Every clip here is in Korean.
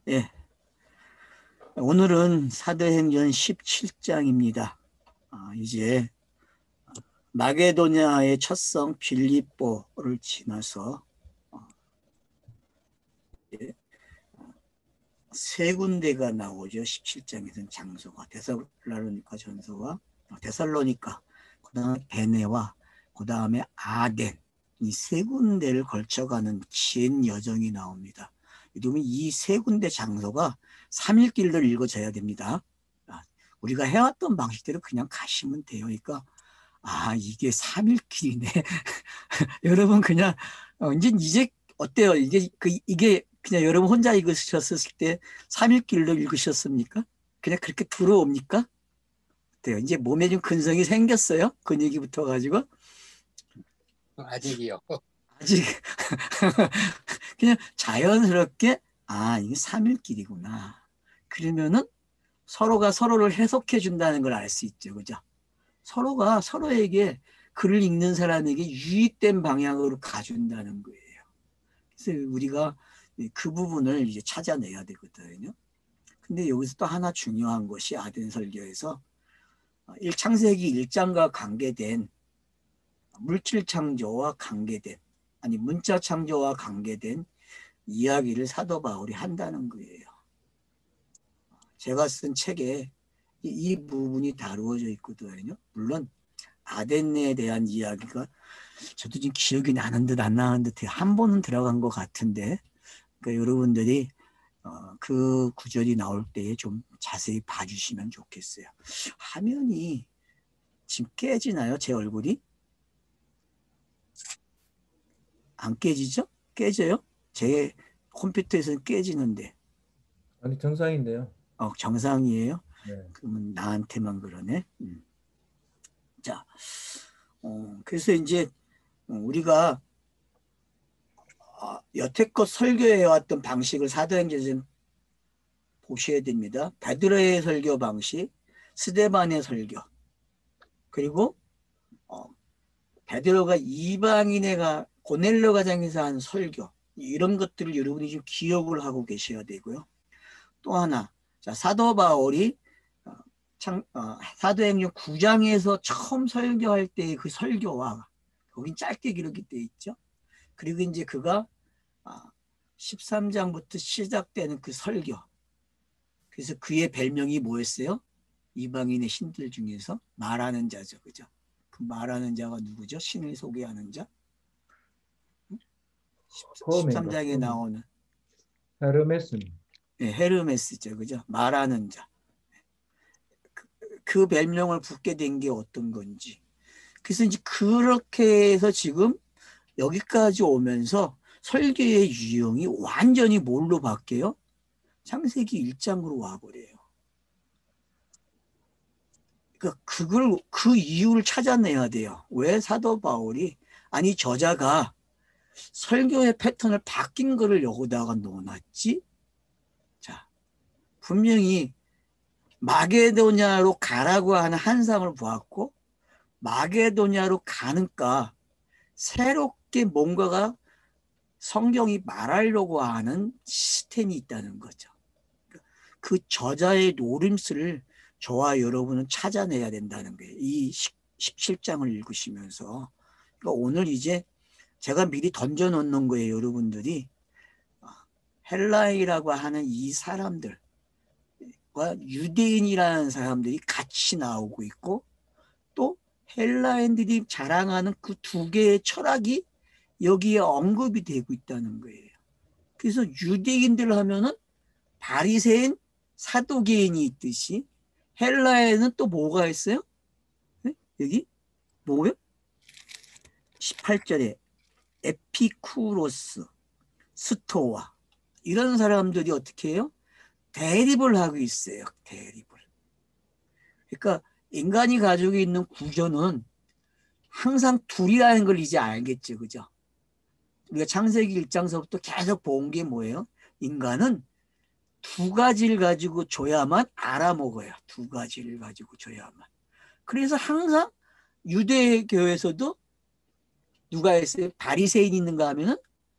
예, 오늘은 사도행전 17장입니다. 이제 마게도냐의 첫 성 빌립보를 지나서 예, 세 군데가 나오죠. 17장에서는 장소가 데살로니가 전서와 데살로니까, 그 다음에 베네와 그 다음에 아덴, 이 세 군데를 걸쳐가는 긴 여정이 나옵니다. 그러면 이 세 군데 장소가 3일길로 읽어져야 됩니다. 우리가 해왔던 방식대로 그냥 가시면 돼요. 그러니까 이게 3일길이네. 여러분 그냥 이제 어때요? 이게 그냥 여러분 혼자 읽으셨을 때 3일길로 읽으셨습니까? 그냥 그렇게 들어옵니까? 어때요? 이제 몸에 좀 근성이 생겼어요? 근육이 붙어가지고 아직이요. 아직 그냥 자연스럽게 이게 3일길이구나. 그러면은 서로가 서로를 해석해 준다는 걸 알 수 있죠. 그죠? 서로가 서로에게 글을 읽는 사람에게 유익된 방향으로 가준다는 거예요. 그래서 우리가 그 부분을 이제 찾아내야 되거든요. 근데 여기서 또 하나 중요한 것이 아덴 설교에서 창세기 1장과 관계된 물질 창조와 관계된 문자 창조와 관계된 이야기를 사도 바울이 한다는 거예요. 제가 쓴 책에 이 부분이 다루어져 있거든요. 물론 아덴에 대한 이야기가 저도 지금 기억이 나는 듯 안 나는 듯 한 번은 들어간 것 같은데, 그러니까 여러분들이 그 구절이 나올 때에 좀 자세히 봐주시면 좋겠어요. 화면이 지금 깨지나요? 제 얼굴이? 안 깨지죠? 깨져요? 제 컴퓨터에서는 깨지는데. 아니, 정상인데요. 정상이에요? 네. 그러면 나한테만 그러네. 자, 그래서 이제 우리가 여태껏 설교해왔던 방식을 사도행전에서 보셔야 됩니다. 베드로의 설교 방식, 스데반의 설교, 그리고 베드로가 이방인의 고넬로 가정에서 한 설교, 이런 것들을 여러분이 좀 기억을 하고 계셔야 되고요. 또 하나, 자, 사도 바울이 사도행전 9장에서 처음 설교할 때의 그 설교와 거긴 짧게 기록이 되어 있죠. 그리고 이제 그가 13장부터 시작되는 그 설교. 그래서 그의 별명이 뭐였어요? 이방인의 신들 중에서 말하는 자죠. 그죠? 그 말하는 자가 누구죠? 신을 소개하는 자. 처음인가? 13장에 나오는 헤르메스님. 헤르메스죠. 그죠? 말하는 자. 그 별명을 붙게 된 게 어떤 건지. 그래서 이제 그렇게 해서 지금 여기까지 오면서 설계의 유형이 완전히 뭘로 바뀌어요? 창세기 1장으로 와버려요. 그러니까 그 이유를 찾아내야 돼요. 왜 사도 바울이 저자가 설교의 패턴을 바뀐 거를 여기다가 넣어놨지? 자, 분명히 마게도냐로 가라고 하는 한상을 보았고, 마게도냐로 가는까 새롭게 뭔가가 성경이 말하려고 하는 시스템이 있다는 거죠. 그 저자의 노림수를 저와 여러분은 찾아내야 된다는 거예요. 이 17장을 읽으시면서. 그러니까 오늘 이제 제가 미리 던져놓는 거예요. 여러분들이 헬라이라고 하는 이 사람들과 유대인이라는 사람들이 같이 나오고 있고, 또 헬라인들이 자랑하는 그 두 개의 철학이 여기에 언급이 되고 있다는 거예요. 그래서 유대인들 하면은 바리새인, 사두개인이 있듯이 헬라에는 또 뭐가 있어요? 네? 여기 뭐요? 18절에 에피쿠로스, 스토아, 이런 사람들이 어떻게 해요? 대립을 하고 있어요. 대립을. 그러니까 인간이 가지고 있는 구조는 항상 둘이라는 걸 이제 알겠죠. 그죠? 우리가 창세기 1장서부터 계속 본 게 뭐예요? 인간은 두 가지를 가지고 줘야만 알아먹어요. 두 가지를 가지고 줘야만. 그래서 항상 유대교에서도 누가 있어요? 바리새인이 있는가 하면은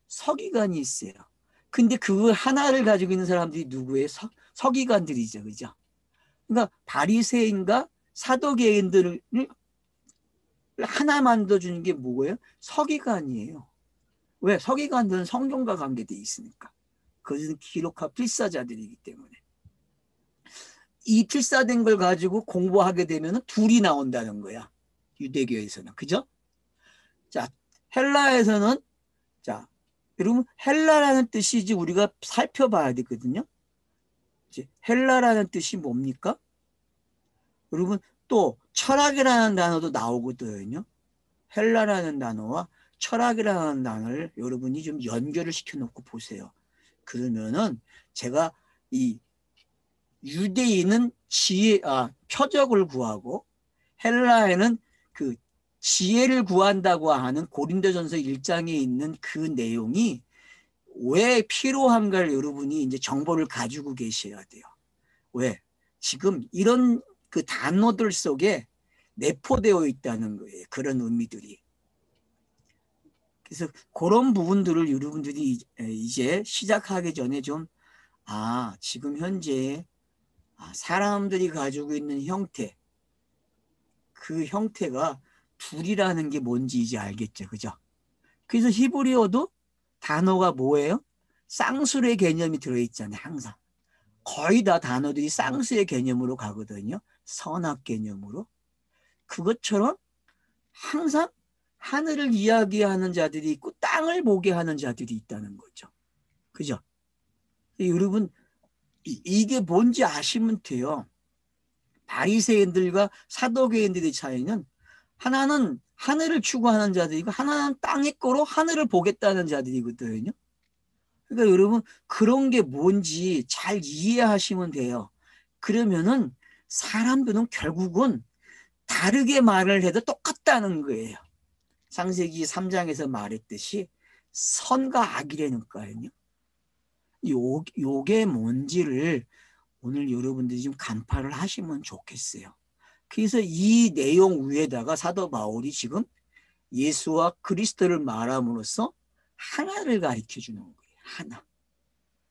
서기관이 있어요. 근데 그 하나를 가지고 있는 사람들이 누구예요? 서기관들이죠. 그죠? 그러니까 바리새인과 사도개인들을 하나 만들어주는 게 뭐예요? 서기관이에요. 왜? 서기관들은 성경과 관계되어 있으니까. 그것은 기록한 필사자들이기 때문에. 이 필사된 걸 가지고 공부하게 되면 둘이 나온다는 거야. 유대교에서는. 그죠? 자, 헬라에서는, 자, 여러분, 헬라라는 뜻이 이제 우리가 살펴봐야 되거든요. 이제 헬라라는 뜻이 뭡니까? 여러분, 또 철학이라는 단어도 나오거든요. 헬라라는 단어와 철학이라는 단어를 여러분이 좀 연결을 시켜놓고 보세요. 그러면은 제가 이 유대인은 표적을 구하고 헬라에는 그 지혜를 구한다고 하는 고린도전서 1장에 있는 그 내용이 왜 필요한가를 여러분이 이제 정보를 가지고 계셔야 돼요. 왜? 지금 이런 그 단어들 속에 내포되어 있다는 거예요. 그런 의미들이. 그래서 그런 부분들을 여러분들이 이제 시작하기 전에 좀, 지금 현재 사람들이 가지고 있는 형태, 그 형태가 둘이라는 게 뭔지 이제 알겠죠. 그죠? 그래서 히브리어도 단어가 뭐예요? 쌍술의 개념이 들어있잖아요. 항상. 거의 다 단어들이 쌍수의 개념으로 가거든요. 선악 개념으로. 그것처럼 항상 하늘을 이야기하는 자들이 있고 땅을 보게 하는 자들이 있다는 거죠. 그죠? 여러분 이게 뭔지 아시면 돼요. 바리새인들과 사도개인들의 차이는 하나는 하늘을 추구하는 자들이고 하나는 땅의 거로 하늘을 보겠다는 자들이거든요. 그러니까 여러분 그런 게 뭔지 잘 이해하시면 돼요. 그러면은 사람들은 결국은 다르게 말을 해도 똑같다는 거예요. 창세기 3장에서 말했듯이 선과 악이라니까요. 요게 뭔지를 오늘 여러분들이 좀 간파를 하시면 좋겠어요. 그래서 이 내용 위에다가 사도 바울이 지금 예수와 그리스도를 말함으로써 하나를 가르쳐 주는 거예요. 하나.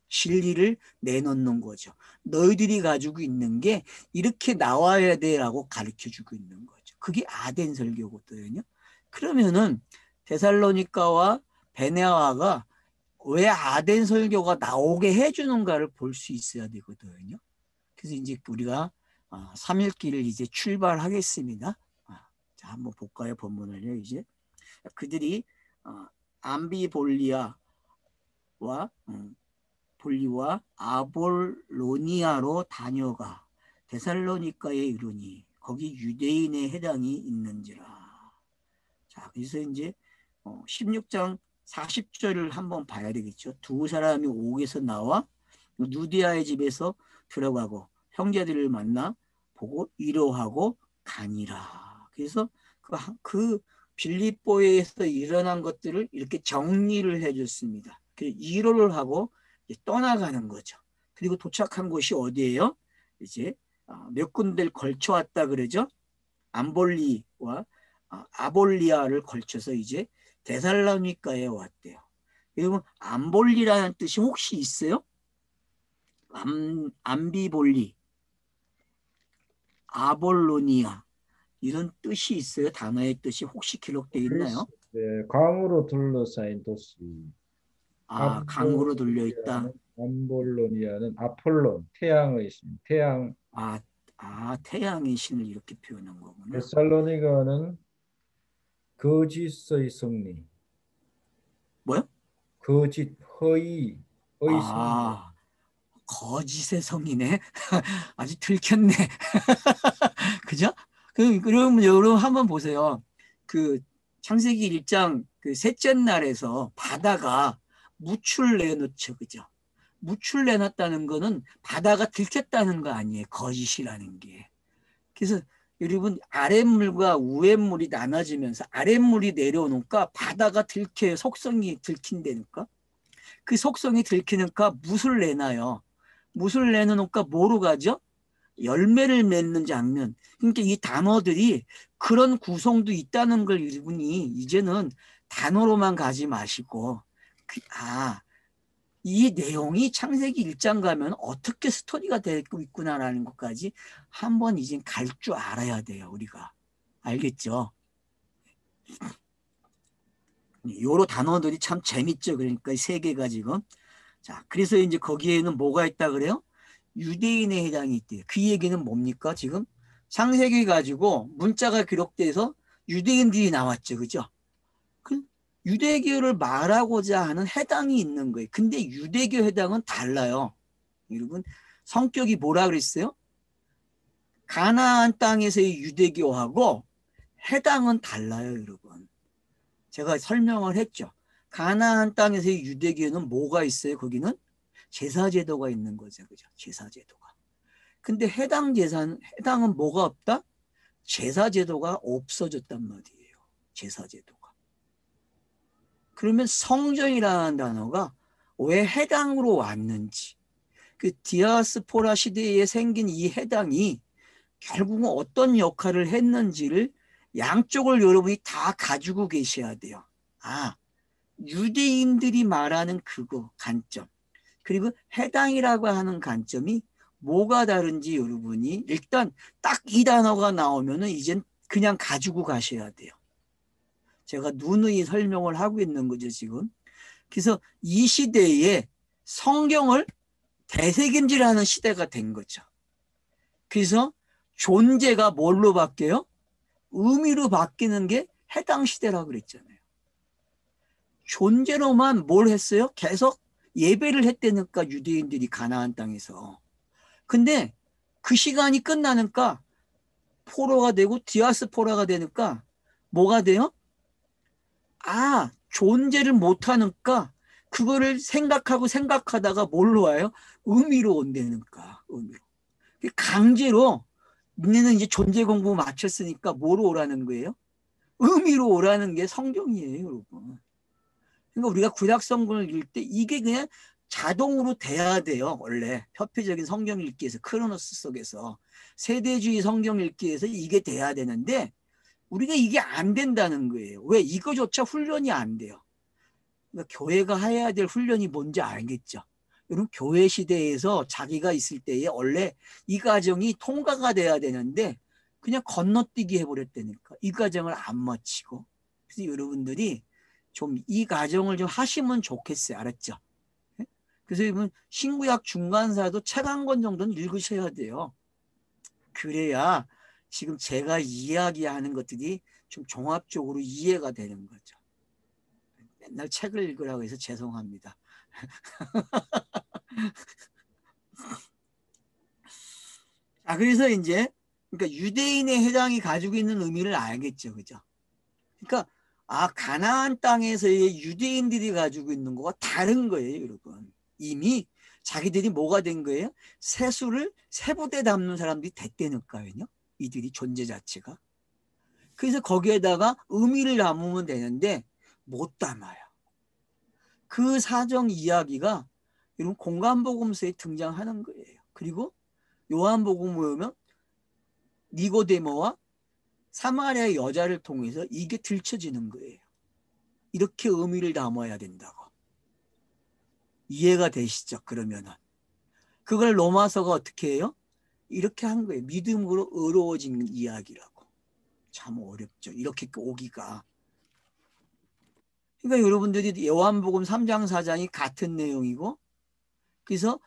진리를 내놓는 거죠. 너희들이 가지고 있는 게 이렇게 나와야 돼라고 가르쳐 주고 있는 거죠. 그게 아덴 설교거든요. 그러면은 데살로니가와 베네아가 왜 아덴 설교가 나오게 해주는가를 볼 수 있어야 되거든요. 그래서 이제 우리가 3일기를 이제 출발하겠습니다. 자, 한번 볼까요? 본문을요. 이제 그들이 암비볼리와 볼리와 아볼로니아로 다녀가 데살로니가에 이르니 거기 유대인의 해당이 있는지라. 자, 그래서 이제 16장 40절을 한번 봐야 되겠죠. 두 사람이 옥에서 나와 누디아의 집에서 들어가고 형제들을 만나 보고 위로하고 가니라. 그래서 그 빌립보에서 일어난 것들을 이렇게 정리를 해줬습니다. 위로를 하고 떠나가는 거죠. 그리고 도착한 곳이 어디예요? 이제 몇 군데를 걸쳐 왔다 그러죠. 암볼리와 아볼리아를 걸쳐서 이제 데살로니가에 왔대요. 여러분 암볼리라는 뜻이 혹시 있어요? 암비볼리, 아볼로니아 이런 뜻이 있어요? 단어의 뜻이 혹시 기록되어 있나요? 네, 강으로 둘러싸인 도시. 강으로 돌려 있다. 암볼로니아는 아폴론, 태양의 신, 태양. 태양의 신을 이렇게 표현한 거구나. 데살로니가는 거짓의 승리. 뭐요? 거짓, 허위의 승리. 거짓의 성이네. 아주 들켰네. 그죠? 그럼 여러분 한번 보세요. 그 창세기 1장 그 셋째 날에서 바다가 무출 내놓죠. 그죠? 무출 내놨다는 거는 바다가 들켰다는 거 아니에요. 거짓이라는 게. 그래서 여러분 아랫물과 위에물이 나눠지면서 아랫물이 내려오니까 바다가 들켜요. 속성이 들킨다니까. 그 속성이 들키니까 무술 내놔요. 무술 내놓으니까 뭐로 가죠? 열매를 맺는 장면. 그러니까 이 단어들이 그런 구성도 있다는 걸 여러분이 이제는 단어로만 가지 마시고 이 내용이 창세기 1장 가면 어떻게 스토리가 되고 있구나라는 것까지 한번 이제 갈 줄 알아야 돼요. 우리가. 알겠죠? 요로 단어들이 참 재밌죠. 그러니까 세 개가 지금. 자, 그래서 이제 거기에는 뭐가 있다 그래요? 유대인에 해당이 있대요. 그 얘기는 뭡니까? 지금 창세기 가지고 문자가 기록돼서 유대인들이 나왔죠. 그죠? 그 유대교를 말하고자 하는 해당이 있는 거예요. 근데 유대교 해당은 달라요. 여러분, 성격이 뭐라 그랬어요? 가나안 땅에서의 유대교하고 해당은 달라요, 여러분. 제가 설명을 했죠. 가나안 땅에서의 유대교는 뭐가 있어요? 거기는 제사제도가 있는 거죠. 그죠? 제사제도가. 근데 해당은 뭐가 없다? 제사제도가 없어졌단 말이에요. 제사제도가. 그러면 성전이라는 단어가 왜 해당으로 왔는지, 그 디아스포라 시대에 생긴 이 해당이 결국은 어떤 역할을 했는지를 양쪽을 여러분이 다 가지고 계셔야 돼요. 아, 유대인들이 말하는 그거 관점, 그리고 해당이라고 하는 관점이 뭐가 다른지 여러분이 일단 딱 이 단어가 나오면은 이젠 그냥 가지고 가셔야 돼요. 제가 누누이 설명을 하고 있는 거죠, 지금. 그래서 이 시대에 성경을 되새김질하는 시대가 된 거죠. 그래서 존재가 뭘로 바뀌어요? 의미로 바뀌는 게 해당 시대라고 그랬잖아요. 존재로만 뭘 했어요? 계속 예배를 했다니까 유대인들이 가나안 땅에서. 근데 그 시간이 끝나니까 포로가 되고 디아스포라가 되니까 뭐가 돼요? 아, 존재를 못하니까 그거를 생각하다가 뭘로 와요? 의미로 온다니까. 의미로. 강제로 니네는 이제 존재 공부 마쳤으니까 뭐로 오라는 거예요? 의미로 오라는 게 성경이에요, 여러분. 그러니까 우리가 구약성경을 읽을 때 이게 그냥 자동으로 돼야 돼요. 원래 협회적인 성경 읽기에서 크로노스 속에서 세대주의 성경 읽기에서 이게 돼야 되는데 우리가 이게 안 된다는 거예요. 왜? 이거조차 훈련이 안 돼요. 그러니까 교회가 해야 될 훈련이 뭔지 알겠죠? 여러분, 교회 시대에서 자기가 있을 때에 원래 이 과정이 통과가 돼야 되는데 그냥 건너뛰기 해버렸다니까. 이 과정을 안 마치고. 그래서 여러분들이 좀 이 과정을 좀 하시면 좋겠어요. 알았죠? 그래서 여러분, 신구약 중간사도 책 한 권 정도는 읽으셔야 돼요. 그래야 지금 제가 이야기하는 것들이 좀 종합적으로 이해가 되는 거죠. 맨날 책을 읽으라고 해서 죄송합니다. 자, 그래서 이제 그러니까 유대인의 해당이 가지고 있는 의미를 알겠죠, 그죠? 그러니까 가나안 땅에서의 유대인들이 가지고 있는 거가 다른 거예요, 여러분. 이미 자기들이 뭐가 된 거예요? 세수를 세부대 담는 사람들이 됐다니까요. 이들이 존재 자체가. 그래서 거기에다가 의미를 담으면 되는데 못 담아요. 그 사정 이야기가 이런 공간복음서에 등장하는 거예요. 그리고 요한복음 보면 니고데모와 사마리아 여자를 통해서 이게 들춰지는 거예요. 이렇게 의미를 담아야 된다고. 이해가 되시죠? 그러면은 그걸 로마서가 어떻게 해요? 이렇게 한 거예요. 믿음으로 의로워진 이야기라고. 참 어렵죠. 이렇게 오기가. 그러니까 여러분들이 요한복음 3장 4장이 같은 내용이고, 그래서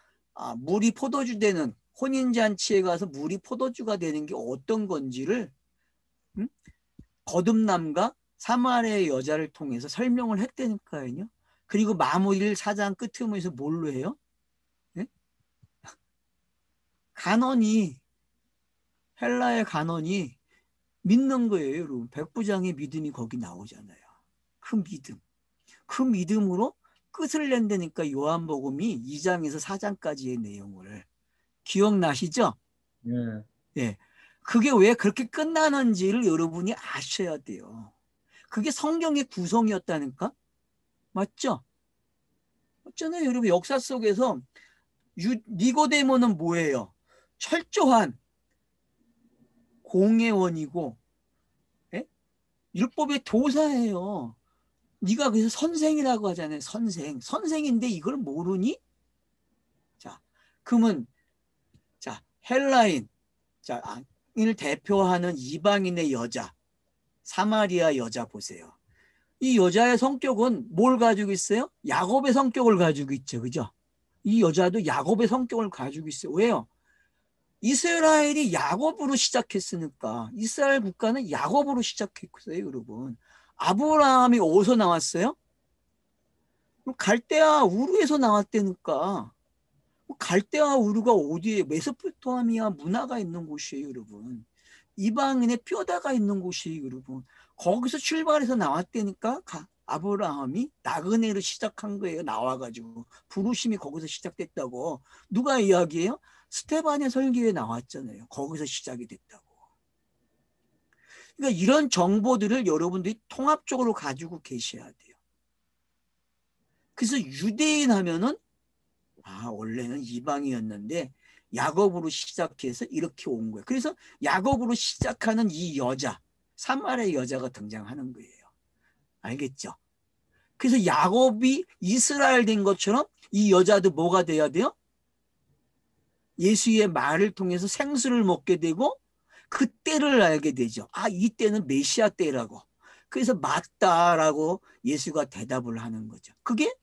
물이 포도주 되는, 혼인잔치에 가서 물이 포도주가 되는 게 어떤 건지를 거듭남과 사마리아의 여자를 통해서 설명을 했다니까요. 그리고 마무리를 4장 끝에서 뭘로 해요? 네? 간언이, 헬라의 간언이 믿는 거예요, 여러분. 백부장의 믿음이 거기 나오잖아요. 그 믿음. 그 믿음으로 끝을 낸다니까 요한복음이 2장에서 4장까지의 내용을. 기억나시죠? 예. 예. 그게 왜 그렇게 끝나는지를 여러분이 아셔야 돼요. 그게 성경의 구성이었다니까? 맞죠? 맞잖아요. 여러분, 역사 속에서 니고데모는 뭐예요? 철저한 공회원이고, 예? 율법의 도사예요. 네가 그래서 선생이라고 하잖아요. 선생인데 이걸 모르니? 자, 그러면 자, 헬라인, 자, 을 대표하는 이방인의 여자, 사마리아 여자 보세요. 이 여자의 성격은 뭘 가지고 있어요? 야곱의 성격을 가지고 있죠. 그죠? 이 여자도 야곱의 성격을 가지고 있어요. 왜요? 이스라엘이 야곱으로 시작했으니까 이스라엘 국가는 야곱으로 시작했어요. 여러분. 아브라함이 어디서 나왔어요? 갈대아 우르에서 나왔다니까. 갈대아 우르가 어디에 메소포타미아 문화가 있는 곳이에요. 여러분. 이방인의 뼈다가 있는 곳이에요. 여러분. 거기서 출발해서 나왔다니까 아브라함이 나그네로 시작한 거예요. 나와가지고 부르심이 거기서 시작됐다고. 누가 이야기해요? 스테반의 설교에 나왔잖아요. 거기서 시작이 됐다고. 그러니까 이런 정보들을 여러분들이 통합적으로 가지고 계셔야 돼요. 그래서 유대인 하면은 원래는 이방이었는데 야곱으로 시작해서 이렇게 온 거예요. 그래서 야곱으로 시작하는 이 여자, 사마리아 여자가 등장하는 거예요. 알겠죠? 그래서 야곱이 이스라엘 된 것처럼 이 여자도 뭐가 돼야 돼요? 예수의 말을 통해서 생수를 먹게 되고 그때를 알게 되죠. 이때는 메시아 때라고. 그래서 맞다라고 예수가 대답을 하는 거죠. 그게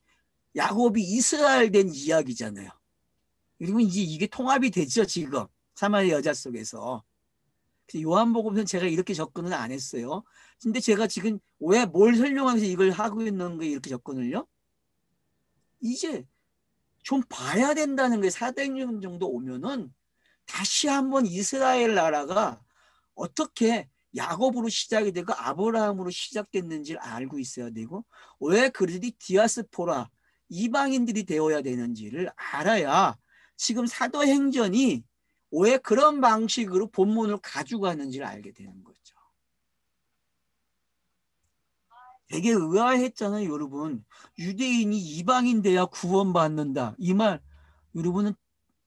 야곱이 이스라엘 된 이야기잖아요. 그리고 이제 이게 통합이 되죠, 지금. 사마리아 여자 속에서. 요한복음에서는 제가 이렇게 접근은 안 했어요. 근데 제가 지금 왜 뭘 설명하면서 이걸 하고 있는 거예요, 이렇게 접근을요? 이제 좀 봐야 된다는 거예요. 400년 정도 오면은 다시 한번 이스라엘 나라가 어떻게 야곱으로 시작이 되고 아브라함으로 시작됐는지를 알고 있어야 되고 왜 그들이 디아스포라 이방인들이 되어야 되는지를 알아야 지금 사도행전이 왜 그런 방식으로 본문을 가지고 가는지를 알게 되는 거죠. 되게 의아했잖아요, 여러분. 유대인이 이방인 돼야 구원받는다. 이 말 여러분은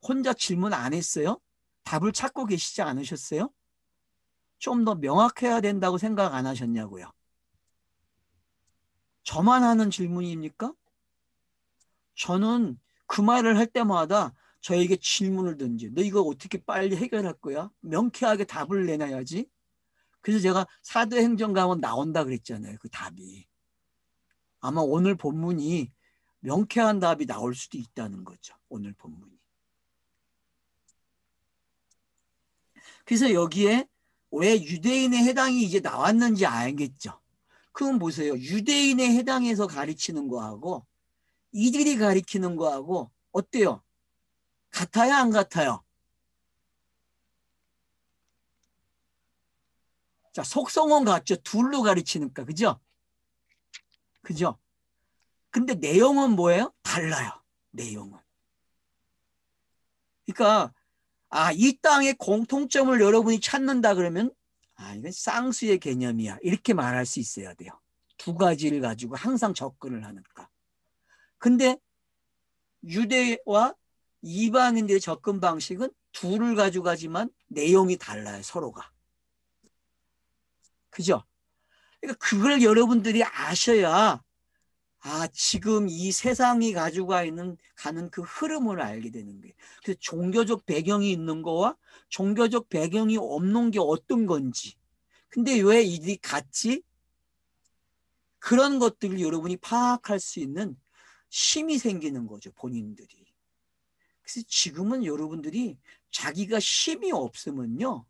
혼자 질문 안 했어요? 답을 찾고 계시지 않으셨어요? 좀 더 명확해야 된다고 생각 안 하셨냐고요? 저만 하는 질문입니까? 저는 그 말을 할 때마다 저에게 질문을 던져. 너 이거 어떻게 빨리 해결할 거야? 명쾌하게 답을 내놔야지. 그래서 제가 사도행전 가면 나온다 그랬잖아요. 그 답이. 아마 오늘 본문이 명쾌한 답이 나올 수도 있다는 거죠. 오늘 본문이. 그래서 여기에 왜 유대인의 해당이 이제 나왔는지 알겠죠. 그건 보세요. 유대인의 해당에서 가르치는 거하고 이들이 가르치는 거하고 어때요? 같아요? 안 같아요? 자, 속성은 같죠. 둘로 가르치니까. 그죠? 그죠? 근데 내용은 뭐예요? 달라요. 내용은. 그러니까 이 땅의 공통점을 여러분이 찾는다 그러면 이건 쌍수의 개념이야. 이렇게 말할 수 있어야 돼요. 두 가지를 가지고 항상 접근을 하니까. 근데 유대와 이방인들의 접근 방식은 둘을 가지고 가지만 내용이 달라요. 서로가. 그죠? 그러니까 그걸 여러분들이 아셔야 지금 이 세상이 가지고 가는 그 흐름을 알게 되는 거예요. 그래서 종교적 배경이 있는 거와 종교적 배경이 없는 게 어떤 건지. 근데 왜 이들이 같이 그런 것들을 여러분이 파악할 수 있는 힘이 생기는 거죠. 본인들이. 그래서 지금은 여러분들이 자기가 힘이 없으면요.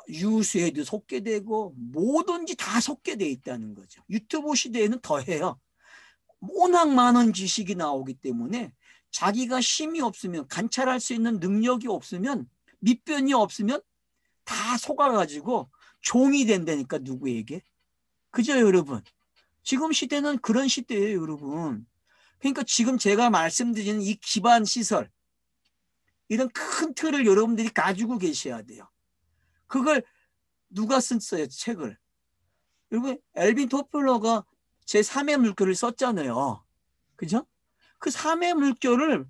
유수에도 속게 되고 뭐든지 다 속게 돼 있다는 거죠. 유튜브 시대에는 더해요. 워낙 많은 지식이 나오기 때문에 자기가 힘이 없으면 관찰할 수 있는 능력이 없으면 밑변이 없으면 다 속아가지고 종이 된다니까 누구에게. 그죠 여러분? 지금 시대는 그런 시대예요 여러분. 그러니까 지금 제가 말씀드리는 이 기반 시설 이런 큰 틀을 여러분들이 가지고 계셔야 돼요. 그걸 누가 썼어요 책을. 여러분 엘빈 토플러가 제3의 물결을 썼잖아요. 그죠? 그 3의 물결을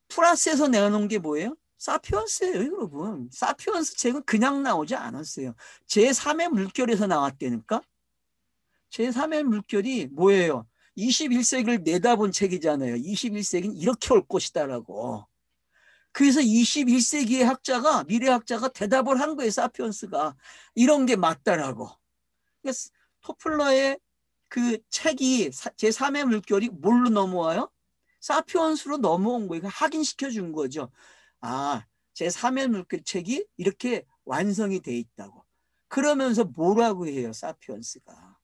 플러스에서 내놓은 게 뭐예요? 사피언스예요, 여러분. 사피언스 책은 그냥 나오지 않았어요. 제3의 물결에서 나왔다니까? 제3의 물결이 뭐예요? 21세기를 내다본 책이잖아요. 21세기는 이렇게 올 것이다라고. 그래서 21세기의 학자가, 미래학자가 대답을 한 거예요. 사피언스가. 이런 게 맞다라고. 그러니까 토플러의 그 책이 제3의 물결이 뭘로 넘어와요? 사피언스로 넘어온 거예요. 확인시켜 준 거죠. 아, 제3의 물결 책이 이렇게 완성이 돼 있다고. 그러면서 뭐라고 해요, 사피언스가.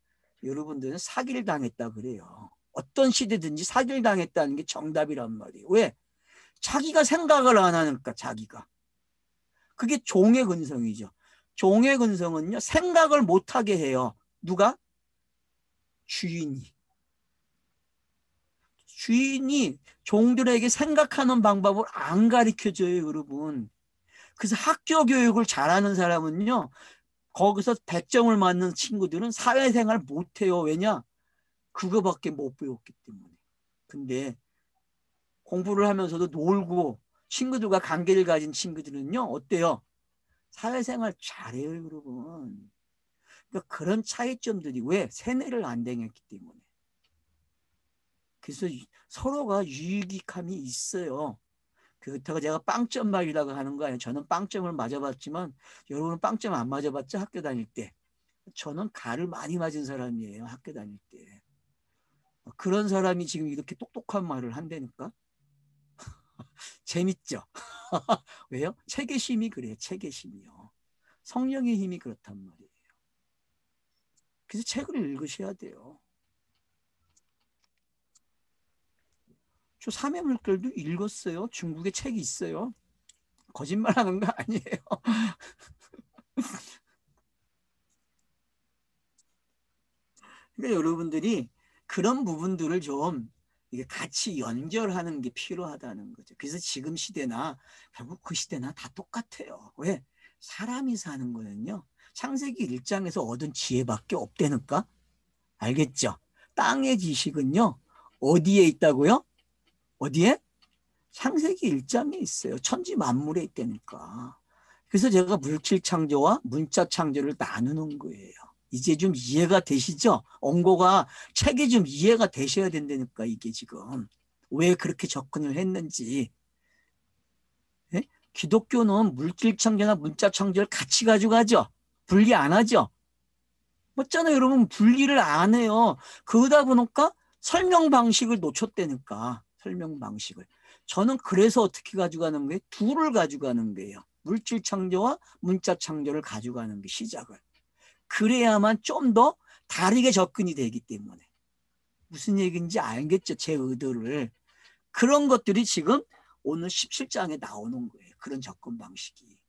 여러분들은 사기를 당했다 그래요. 어떤 시대든지 사기를 당했다는 게 정답이란 말이에요. 왜? 자기가 생각을 안 하니까, 자기가. 그게 종의 근성이죠. 종의 근성은요, 생각을 못하게 해요. 누가? 주인이. 주인이 종들에게 생각하는 방법을 안 가르쳐줘요, 여러분. 그래서 학교 교육을 잘하는 사람은요, 거기서 100점을 맞는 친구들은 사회생활 못해요. 왜냐? 그거밖에 못 배웠기 때문에. 근데 공부를 하면서도 놀고 친구들과 관계를 가진 친구들은요, 어때요? 사회생활 잘해요, 여러분. 그러니까 그런 차이점들이 왜? 세뇌를 안 당했기 때문에. 그래서 서로가 유익함이 있어요. 그렇다고 제가 빵점말이라고 하는 거 아니에요. 저는 빵점을 맞아봤지만 여러분은 빵점 안 맞아봤죠? 학교 다닐 때. 저는 가를 많이 맞은 사람이에요. 학교 다닐 때. 그런 사람이 지금 이렇게 똑똑한 말을 한다니까? 재밌죠? 왜요? 체계심이 그래요. 체계심이요. 성령의 힘이 그렇단 말이에요. 그래서 책을 읽으셔야 돼요. 저 삼의 물결도 읽었어요. 중국에 책이 있어요. 거짓말하는 거 아니에요. 그러니까 여러분들이 그런 부분들을 좀 이게 같이 연결하는 게 필요하다는 거죠. 그래서 지금 시대나 결국 그 시대나 다 똑같아요. 왜? 사람이 사는 거는요. 창세기 1장에서 얻은 지혜밖에 없다니까. 알겠죠? 땅의 지식은요. 어디에 있다고요? 어디에? 창세기 1장에 있어요. 천지 만물에 있다니까. 그래서 제가 물질 창조와 문자 창조를 나누는 거예요. 이제 좀 이해가 되시죠? 언고가 책이 좀 이해가 되셔야 된다니까 이게 지금. 왜 그렇게 접근을 했는지. 예? 기독교는 물질 창조나 문자 창조를 같이 가져가죠. 분리 안 하죠. 맞잖아요. 여러분 분리를 안 해요. 그러다 보니까 설명 방식을 놓쳤다니까. 설명 방식을. 저는 그래서 어떻게 가져가는 거예요? 둘을 가져가는 거예요. 물질 창조와 문자 창조를 가져가는 게 시작을. 그래야만 좀 더 다르게 접근이 되기 때문에. 무슨 얘기인지 알겠죠? 제 의도를. 그런 것들이 지금 오늘 17장에 나오는 거예요. 그런 접근 방식이.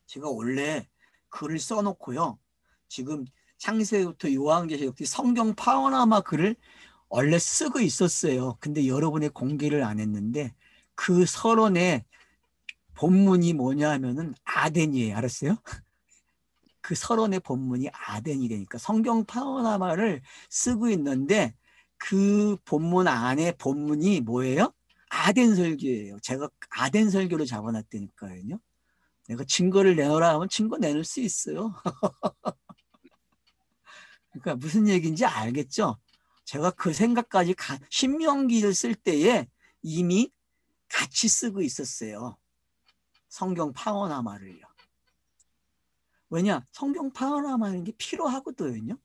제가 원래 글을 써놓고요. 지금 창세기부터 요한계시록 성경 파워나마 글을 원래 쓰고 있었어요. 근데 여러분의 공개를 안 했는데 그 서론의 본문이 뭐냐 하면은 아덴이에요. 알았어요? 그 서론의 본문이 아덴이라니까 성경 파워나마를 쓰고 있는데 그 본문 안에 본문이 뭐예요? 아덴 설교예요. 제가 아덴 설교를 잡아놨다니까요. 내가 증거를 내놓으라 하면 증거 내놓을 수 있어요. 그러니까 무슨 얘기인지 알겠죠? 제가 그 생각까지 신명기를 쓸 때에 이미 같이 쓰고 있었어요. 성경 파워나마를요. 왜냐? 성경 파워나마는 게 필요하거든요.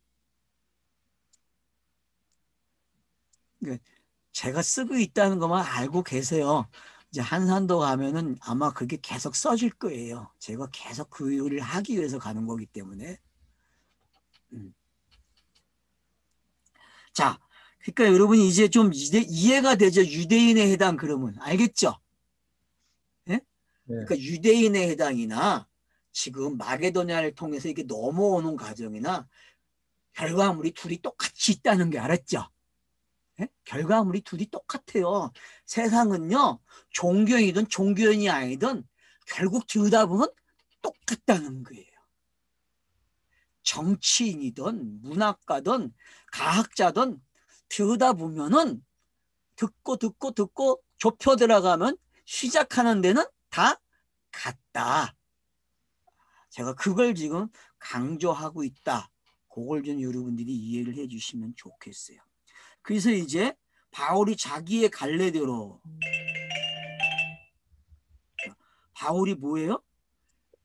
그러니까 제가 쓰고 있다는 것만 알고 계세요. 이제 한산도 가면은 아마 그게 계속 써질 거예요. 제가 계속 그 일을 하기 위해서 가는 거기 때문에. 자, 그러니까 여러분이 이제 좀 이해가 되죠. 유대인에 해당 그러면 알겠죠? 예? 네. 그러니까 유대인에 해당이나 지금 마게도냐를 통해서 이게 넘어오는 과정이나 결과물이 둘이 똑같이 있다는 게 알았죠? 예? 결과물이 둘이 똑같아요. 세상은요, 종교이든 종교인이 아니든 결국 들여다보면 똑같다는 거예요. 정치인이든 문학가든 가학자든 들여다보면은 듣고 좁혀 들어가면 시작하는 데는 다 같다. 제가 그걸 지금 강조하고 있다. 그걸 좀 여러분들이 이해를 해 주시면 좋겠어요. 그래서 이제 바울이 자기의 갈래대로, 바울이 뭐예요?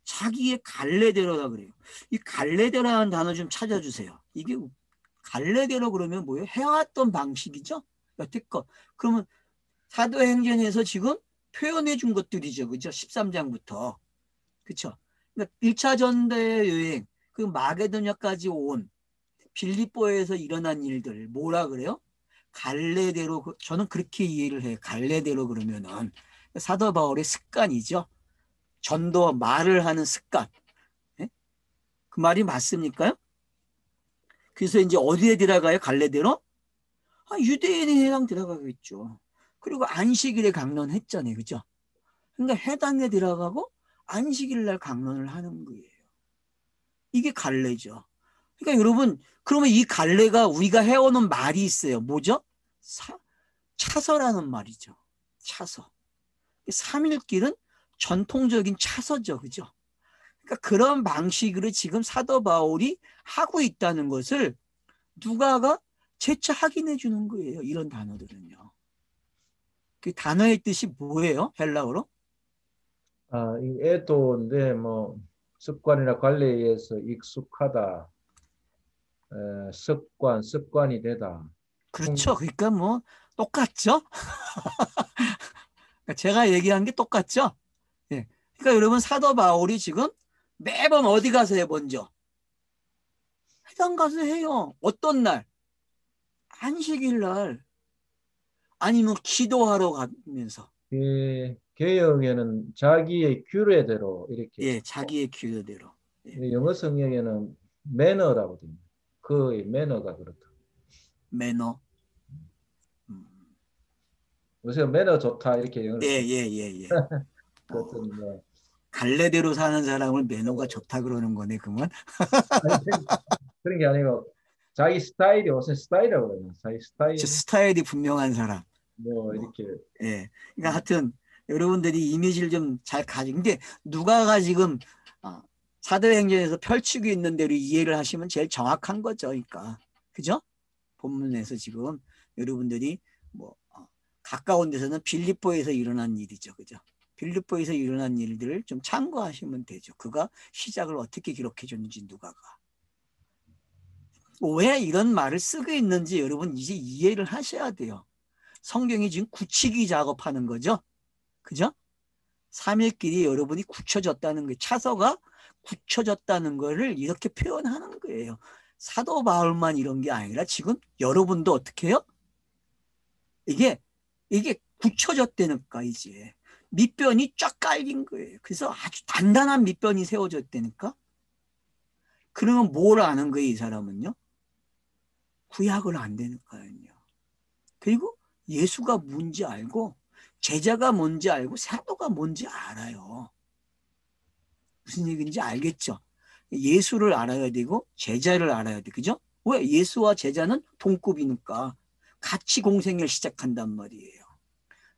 자기의 갈래대로다 그래요. 이 갈래대로라는 단어 좀 찾아주세요. 이게 갈래대로 그러면 뭐예요? 해왔던 방식이죠. 여태껏. 그러면 사도행전에서 지금 표현해 준 것들이죠. 그죠? 13장부터. 그렇죠? 그러니까 1차 전대 여행, 그 마게도냐까지 온 빌립보에서 일어난 일들 뭐라 그래요? 갈래대로. 저는 그렇게 이해를 해요. 갈래대로 그러면은 사도 바울의 습관이죠. 전도 말을 하는 습관. 네? 그 말이 맞습니까? 그래서 이제 어디에 들어가요? 갈래대로? 유대인의 해당 들어가겠죠. 그리고 안식일에 강론했잖아요. 그죠? 그러니까 해당에 들어가고 안식일 날 강론을 하는 거예요. 이게 갈래죠. 그러니까 여러분, 그러면 이 갈래가 우리가 해오는 말이 있어요. 뭐죠? 차서라는 말이죠. 차서. 3일길은 전통적인 차서죠. 그죠? 그러니까 그런 방식으로 지금 사도 바울이 하고 있다는 것을 누가가 재차 확인해 주는 거예요. 이런 단어들은요. 그 단어의 뜻이 뭐예요? 헬라어로? 이 애도인데 뭐 습관이나 관리에 의해서 익숙하다, 습관이 되다. 그렇죠. 그러니까 뭐 똑같죠. 그러니까 제가 얘기한 게 똑같죠. 예. 그러니까 여러분 사도 바울이 지금 매번 어디 가서 해 먼저? 회당 가서 해요. 어떤 날? 안식일 날. 아니면 기도하러 가면서. 개혁에는 자기의 규례대로 이렇게 예, 자기의 규례대로. 예. 영어 성경에는 매너라고 됩니다. 그의 매너가 그렇다. 매너. 요새 매너 좋다 이렇게 영어를 예, 씁니다. 예, 예, 예. 그것은 뭐 갈래대로 사는 사람을 매너가 좋다 그러는 거네, 그러면. 아니, 그런 게 아니고 자기 스타일이 요새 스타일이라고 그러요. 자기 저 스타일 스타일이 분명한 사람. 뭐 뭐, 이렇게 예. 그러니까 하여튼 여러분들이 이미지를 좀 잘 가지고, 근데 누가가 지금 사도행전에서 펼치고 있는 대로 이해를 하시면 제일 정확한 거죠. 그러니까. 그죠? 본문에서 지금 여러분들이 뭐 가까운 데서는 빌립보에서 일어난 일이죠. 그죠? 빌립보에서 일어난 일들을 좀 참고하시면 되죠. 그가 시작을 어떻게 기록해 줬는지 누가가. 왜 이런 말을 쓰고 있는지 여러분 이제 이해를 하셔야 돼요. 성경이 지금 굳히기 작업하는 거죠. 그죠? 3일길이 여러분이 굳혀졌다는 거예요. 차서가 굳혀졌다는 거를 이렇게 표현하는 거예요. 사도 바울만 이런 게 아니라 지금 여러분도 어떻게 해요? 이게 굳혀졌다니까 이제. 밑변이 쫙 깔린 거예요. 그래서 아주 단단한 밑변이 세워졌다니까. 그러면 뭘 아는 거예요, 이 사람은요? 구약을 안 되니까요. 그리고 예수가 뭔지 알고 제자가 뭔지 알고 사도가 뭔지 알아요. 무슨 얘기인지 알겠죠? 예수를 알아야 되고 제자를 알아야 돼. 그죠? 왜? 예수와 제자는 동급이니까 같이 공생을 시작한단 말이에요.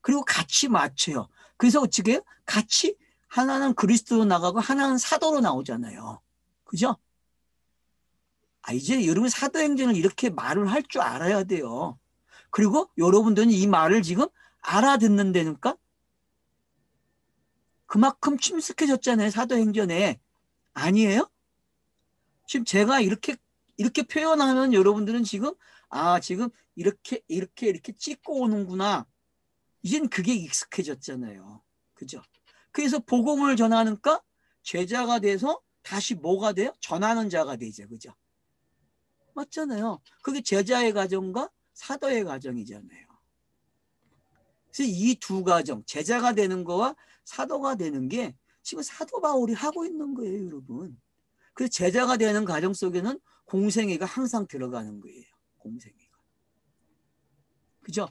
그리고 같이 맞춰요. 그래서 어떻게 해요? 같이 하나는 그리스도로 나가고 하나는 사도로 나오잖아요. 그죠? 이제 여러분 사도행전을 이렇게 말을 할 줄 알아야 돼요. 그리고 여러분들은 이 말을 지금 알아듣는다니까 그만큼 침묵해졌잖아요. 사도행전에. 아니에요? 지금 제가 이렇게 표현하면 여러분들은 지금 지금 이렇게 찍고 오는구나. 이젠 그게 익숙해졌잖아요. 그죠? 그래서 복음을 전하니까 제자가 돼서 다시 뭐가 돼요? 전하는 자가 되죠. 그죠? 맞잖아요. 그게 제자의 과정과 사도의 과정이잖아요. 그래서 이 두 과정, 제자가 되는 거와 사도가 되는 게 지금 사도 바울이 하고 있는 거예요, 여러분. 그래서 제자가 되는 과정 속에는 공생애가 항상 들어가는 거예요. 공생애가. 그죠?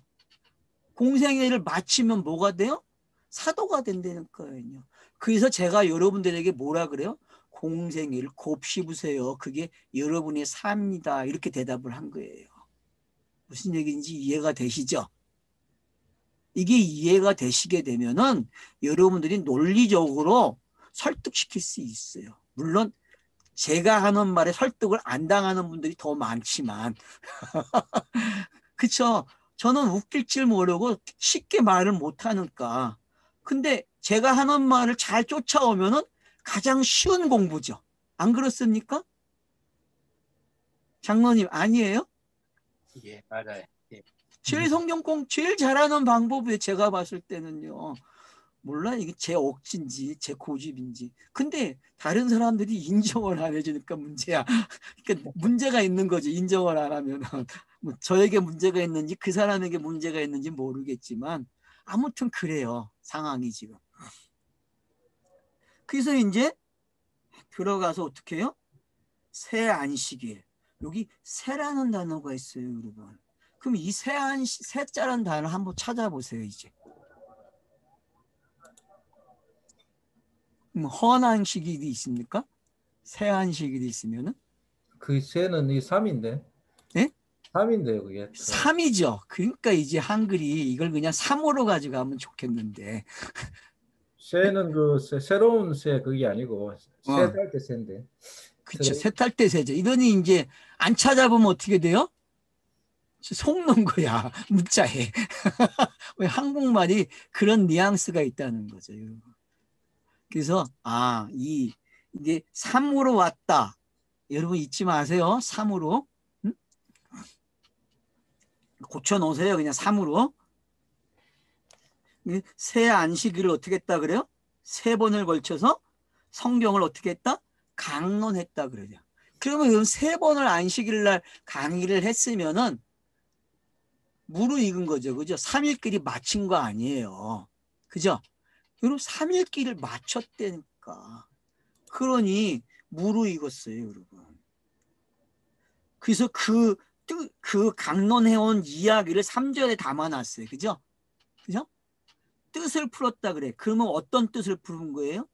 공생애를 마치면 뭐가 돼요? 사도가 된다는 거예요. 그래서 제가 여러분들에게 뭐라 그래요? 공생애를 곱씹으세요. 그게 여러분의 삶이다. 이렇게 대답을 한 거예요. 무슨 얘기인지 이해가 되시죠? 이게 이해가 되시게 되면은 여러분들이 논리적으로 설득시킬 수 있어요. 물론 제가 하는 말에 설득을 안 당하는 분들이 더 많지만 그쵸? 저는 웃길 줄 모르고 쉽게 말을 못하니까. 근데 제가 하는 말을 잘 쫓아오면은 가장 쉬운 공부죠. 안 그렇습니까? 장로님 아니에요? 예, 맞아요. 예. 제일 잘하는 방법이 제가 봤을 때는요. 몰라 이게 제 억지인지 제 고집인지. 근데 다른 사람들이 인정을 안 해주니까 문제야. 그러니까 문제가 있는 거지. 인정을 안 하면 뭐 저에게 문제가 있는지 그 사람에게 문제가 있는지 모르겠지만 아무튼 그래요. 상황이 지금. 그래서 이제 들어가서 어떻게 해요? 새 안식일. 여기 새라는 단어가 있어요, 여러분. 그럼 이 새자라는 단어 한번 찾아보세요, 이제. 헌안식일이 있습니까? 새안식일이 있으면은? 그 새는 이 3인데. 네? 3인데요, 그게. 3이죠. 그러니까 이제 한글이 이걸 그냥 3으로 가져가면 좋겠는데. 새는 그 새로운 새 그게 아니고 새 어, 살 때 새인데. 그쵸. 세탈 때 새죠. 이러니 이제 안 찾아보면 어떻게 돼요? 속는 거야. 문자에. 왜 한국말이 그런 뉘앙스가 있다는 거죠. 그래서, 이게 3으로 왔다. 여러분 잊지 마세요. 3으로. 응? 고쳐놓으세요. 그냥 3으로. 새 안식일을 어떻게 했다 그래요? 3번을 걸쳐서 성경을 어떻게 했다? 강론했다 그래요. 그러면 3번을 안식일 날 강의를 했으면은 무르익은 거죠. 그죠? 3일끼리 마친 거 아니에요. 그죠? 여러분 3일끼리를 마쳤다니까. 그러니 무르익었어요, 여러분. 그래서 그 강론해온 이야기를 3절에 담아놨어요. 그죠? 그죠? 뜻을 풀었다 그래. 그러면 어떤 뜻을 푸는 거예요?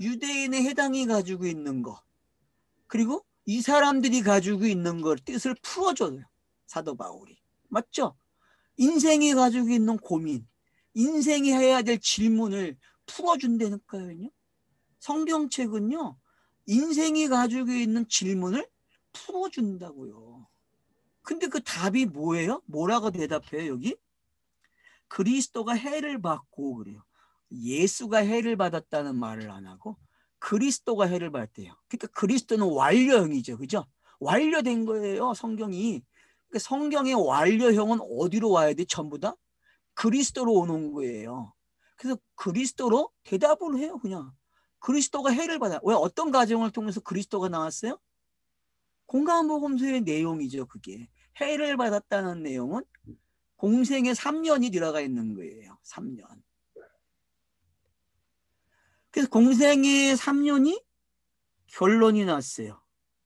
유대인의 해당이 가지고 있는 거. 그리고 이 사람들이 가지고 있는 걸 뜻을 풀어줘요. 사도 바울이. 맞죠? 인생이 가지고 있는 고민, 인생이 해야 될 질문을 풀어준다니까요. 성경책은요, 인생이 가지고 있는 질문을 풀어준다고요. 근데 그 답이 뭐예요? 뭐라고 대답해요, 여기? 그리스도가 해를 받고 그래요. 예수가 해를 받았다는 말을 안 하고 그리스도가 해를 받대요. 그러니까 그리스도는 완료형이죠. 그죠? 완료된 거예요, 성경이. 그러니까 성경의 완료형은 어디로 와야 돼? 전부 다 그리스도로 오는 거예요. 그래서 그리스도로 대답을 해요, 그냥. 그리스도가 해를 받아. 왜 어떤 과정을 통해서 그리스도가 나왔어요? 공간복음서의 내용이죠, 그게. 해를 받았다는 내용은 공생에 3년이 들어가 있는 거예요. 3년. 그래서 공생에 3년이 결론이 났어요.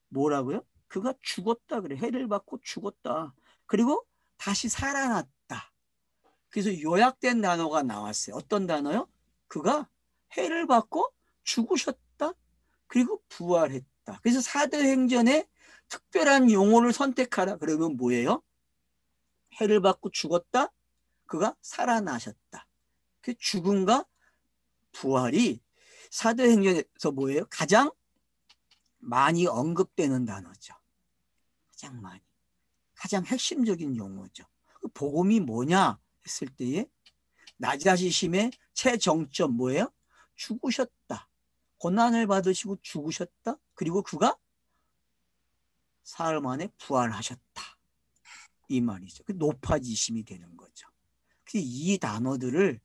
뭐라고요? 그가 죽었다 그래. 해를 받고 죽었다. 그리고 다시 살아났다. 그래서 요약된 단어가 나왔어요. 어떤 단어요? 그가 해를 받고 죽으셨다. 그리고 부활했다. 그래서 사도행전에 특별한 용어를 선택하라. 그러면 뭐예요? 해를 받고 죽었다. 그가 살아나셨다. 그 죽음과 부활이 사도행전에서 뭐예요? 가장 많이 언급되는 단어죠. 가장 많이. 가장 핵심적인 용어죠. 복음이 뭐냐 했을 때에 나자시심의 최정점 뭐예요? 죽으셨다. 고난을 받으시고 죽으셨다. 그리고 그가 사흘 만에 부활하셨다. 이 말이죠. 높아지심이 되는 거죠. 이 단어들을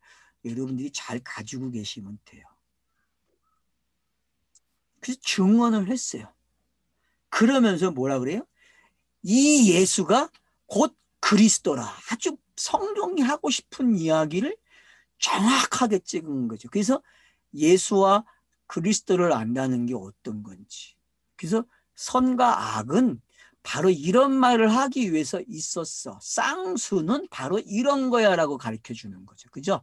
여러분들이 잘 가지고 계시면 돼요. 그래서 증언을 했어요. 그러면서 뭐라 그래요? 이 예수가 곧 그리스도라. 아주 성경이 하고 싶은 이야기를 정확하게 찍은 거죠. 그래서 예수와 그리스도를 안다는 게 어떤 건지. 그래서 선과 악은 바로 이런 말을 하기 위해서 있었어. 쌍수는 바로 이런 거야라고 가르쳐 주는 거죠. 그죠?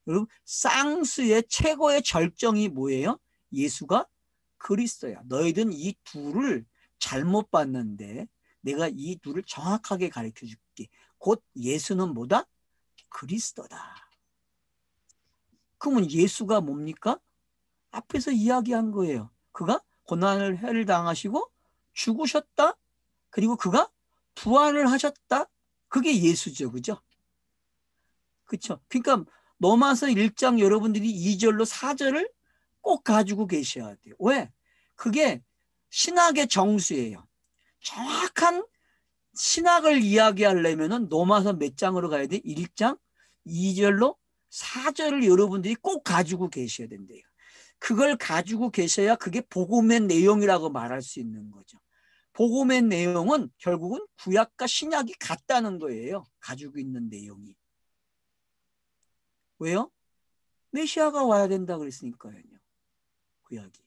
여러분, 쌍수의 최고의 절정이 뭐예요? 예수가 그리스도야. 너희들은 이 둘을 잘못 봤는데 내가 이 둘을 정확하게 가르쳐 줄게. 곧 예수는 뭐다? 그리스도다. 그러면 예수가 뭡니까? 앞에서 이야기한 거예요. 그가 고난을 해를 당하시고 죽으셨다. 그리고 그가 부활을 하셨다. 그게 예수죠. 그죠? 그렇죠. 그러니까 로마서 1장 여러분들이 2절로 4절을 꼭 가지고 계셔야 돼요. 왜? 그게 신학의 정수예요. 정확한 신학을 이야기하려면 로마서 몇 장으로 가야 돼? 1장 2절로 4절을 여러분들이 꼭 가지고 계셔야 된대요. 그걸 가지고 계셔야 그게 복음의 내용이라고 말할 수 있는 거죠. 복음의 내용은 결국은 구약과 신약이 같다는 거예요. 가지고 있는 내용이. 왜요? 메시아가 와야 된다 그랬으니까요. 구약이.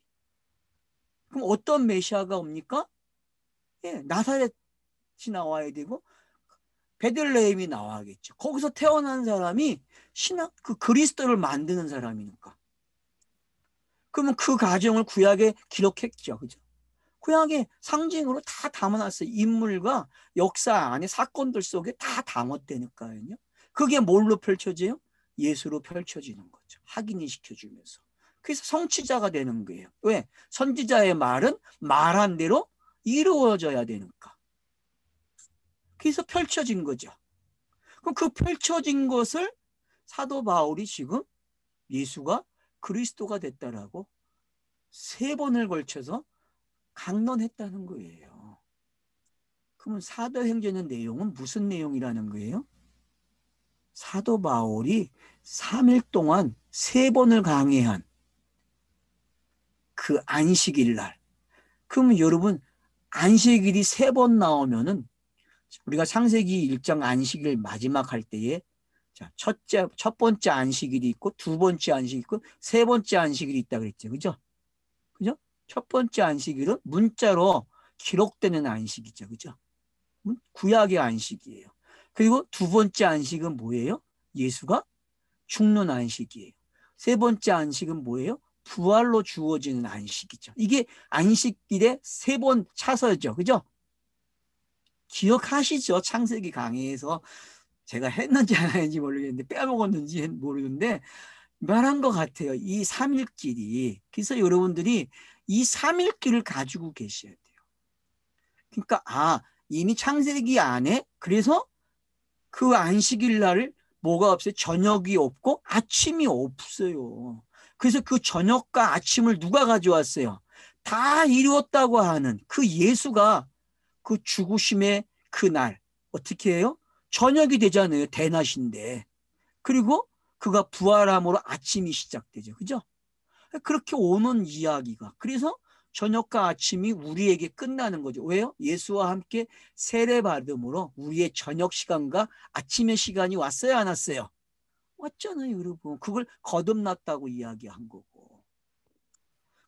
그럼 어떤 메시아가 옵니까? 예, 나사렛이 나와야 되고 베들레헴이 나와야겠죠. 거기서 태어난 사람이 신학 그 그리스도를 만드는 사람이니까. 그러면 그 과정을 구약에 기록했죠. 그죠? 구약의 상징으로 다 담아놨어요. 인물과 역사 안에 사건들 속에 다 담았다니까요. 그게 뭘로 펼쳐져요? 예수로 펼쳐지는 거죠. 확인이 시켜주면서. 그래서 성취자가 되는 거예요. 왜? 선지자의 말은 말한 대로 이루어져야 되니까. 그래서 펼쳐진 거죠. 그럼 그 펼쳐진 것을 사도 바울이 지금 예수가 그리스도가 됐다라고 3번을 걸쳐서 강론했다는 거예요. 그러면 사도행전의 내용은 무슨 내용이라는 거예요? 사도 바울이 3일 동안 3번을 강해한 그 안식일 날. 그러면 여러분 안식일이 3번 나오면은 우리가 창세기 1장 안식일 마지막 할 때에 자, 첫 번째 안식일이 있고 두 번째 안식이 있고 세 번째 안식일이 있다 그랬죠. 그죠? 그죠? 첫 번째 안식일은 문자로 기록되는 안식이죠. 그죠? 구약의 안식이에요. 그리고 두 번째 안식은 뭐예요? 예수가 죽는 안식이에요. 세 번째 안식은 뭐예요? 부활로 주어지는 안식이죠. 이게 안식일의 3번 차서죠. 그죠? 기억하시죠? 창세기 강의에서 제가 했는지 안 했는지 모르겠는데 빼먹었는지 모르는데 말한 것 같아요. 이 3일길이. 그래서 여러분들이 이 3일길을 가지고 계셔야 돼요. 그러니까 이미 창세기 안에 그래서 그 안식일 날을 뭐가 없어요? 저녁이 없고 아침이 없어요. 그래서 그 저녁과 아침을 누가 가져왔어요? 다 이루었다고 하는 그 예수가 그 죽으심의 그날 어떻게 해요? 저녁이 되잖아요. 대낮인데. 그리고 그가 부활함으로 아침이 시작되죠. 그죠? 그렇게 오는 이야기가. 그래서 저녁과 아침이 우리에게 끝나는 거죠. 왜요? 예수와 함께 세례받음으로 우리의 저녁 시간과 아침의 시간이 왔어요? 안 왔어요? 왔잖아요, 여러분. 그걸 거듭났다고 이야기한 거고.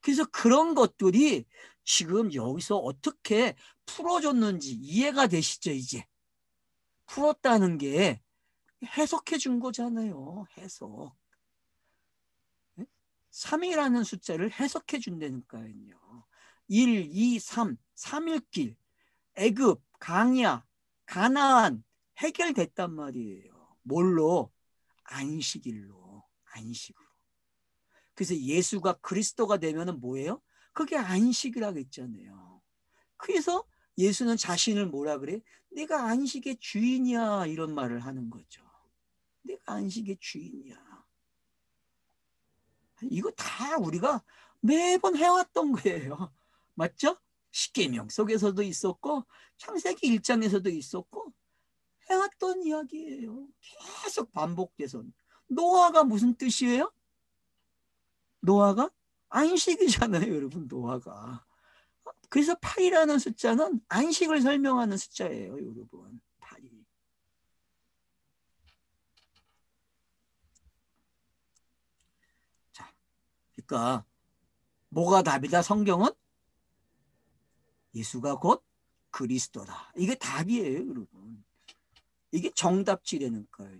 그래서 그런 것들이 지금 여기서 어떻게 풀어줬는지 이해가 되시죠, 이제? 풀었다는 게 해석해 준 거잖아요. 해석. 3이라는 숫자를 해석해 준다니까요. 1, 2, 3, 3일길, 애굽, 강야, 가나안 해결됐단 말이에요. 뭘로? 안식일로, 안식으로. 그래서 예수가 그리스도가 되면은 뭐예요? 그게 안식이라고 했잖아요. 그래서 예수는 자신을 뭐라 그래? 내가 안식의 주인이야 이런 말을 하는 거죠. 내가 안식의 주인이야. 이거 다 우리가 매번 해왔던 거예요. 맞죠? 십계명 속에서도 있었고 창세기 1장에서도 있었고 해왔던 이야기예요. 계속 반복돼서. 노아가 무슨 뜻이에요? 노아가 안식이잖아요, 여러분. 노아가. 그래서 8이라는 숫자는 안식을 설명하는 숫자예요, 여러분. 8이. 자, 그러니까 뭐가 답이다? 성경은 예수가 곧 그리스도다. 이게 답이에요, 여러분. 이게 정답지라니까요.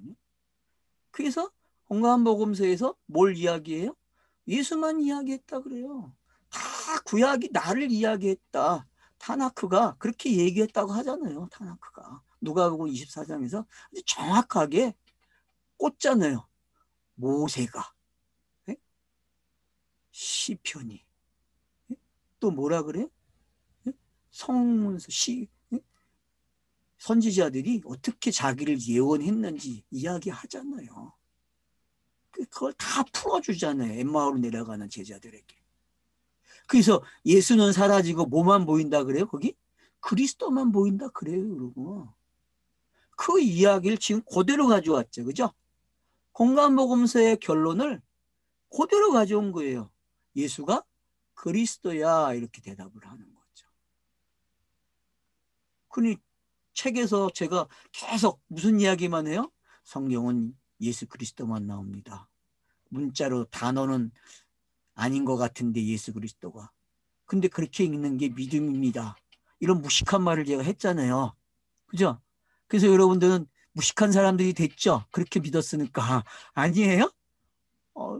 그래서 공감복음서에서 뭘 이야기해요? 예수만 이야기했다 그래요. 다 구약이 나를 이야기했다. 타나크가 그렇게 얘기했다고 하잖아요. 타나크가. 누가복음 24장에서 정확하게 꽂잖아요. 모세가, 시편이, 또 뭐라 그래? 선지자들이 어떻게 자기를 예언했는지 이야기하잖아요. 그걸 다 풀어주잖아요. 엠마오로 내려가는 제자들에게. 그래서 예수는 사라지고 뭐만 보인다 그래요? 거기? 그리스도만 보인다 그래요. 여러분. 그 이야기를 지금 그대로 가져왔죠. 그죠? 공간복음서의 결론을 그대로 가져온 거예요. 예수가 그리스도야 이렇게 대답을 하는 거죠. 그러니 책에서 제가 계속 무슨 이야기만 해요? 성경은 예수 그리스도만 나옵니다. 문자로 단어는 아닌 것 같은데 예수 그리스도가. 근데 그렇게 읽는 게 믿음입니다. 이런 무식한 말을 제가 했잖아요. 그죠? 그래서 여러분들은 무식한 사람들이 됐죠? 그렇게 믿었으니까. 아니에요?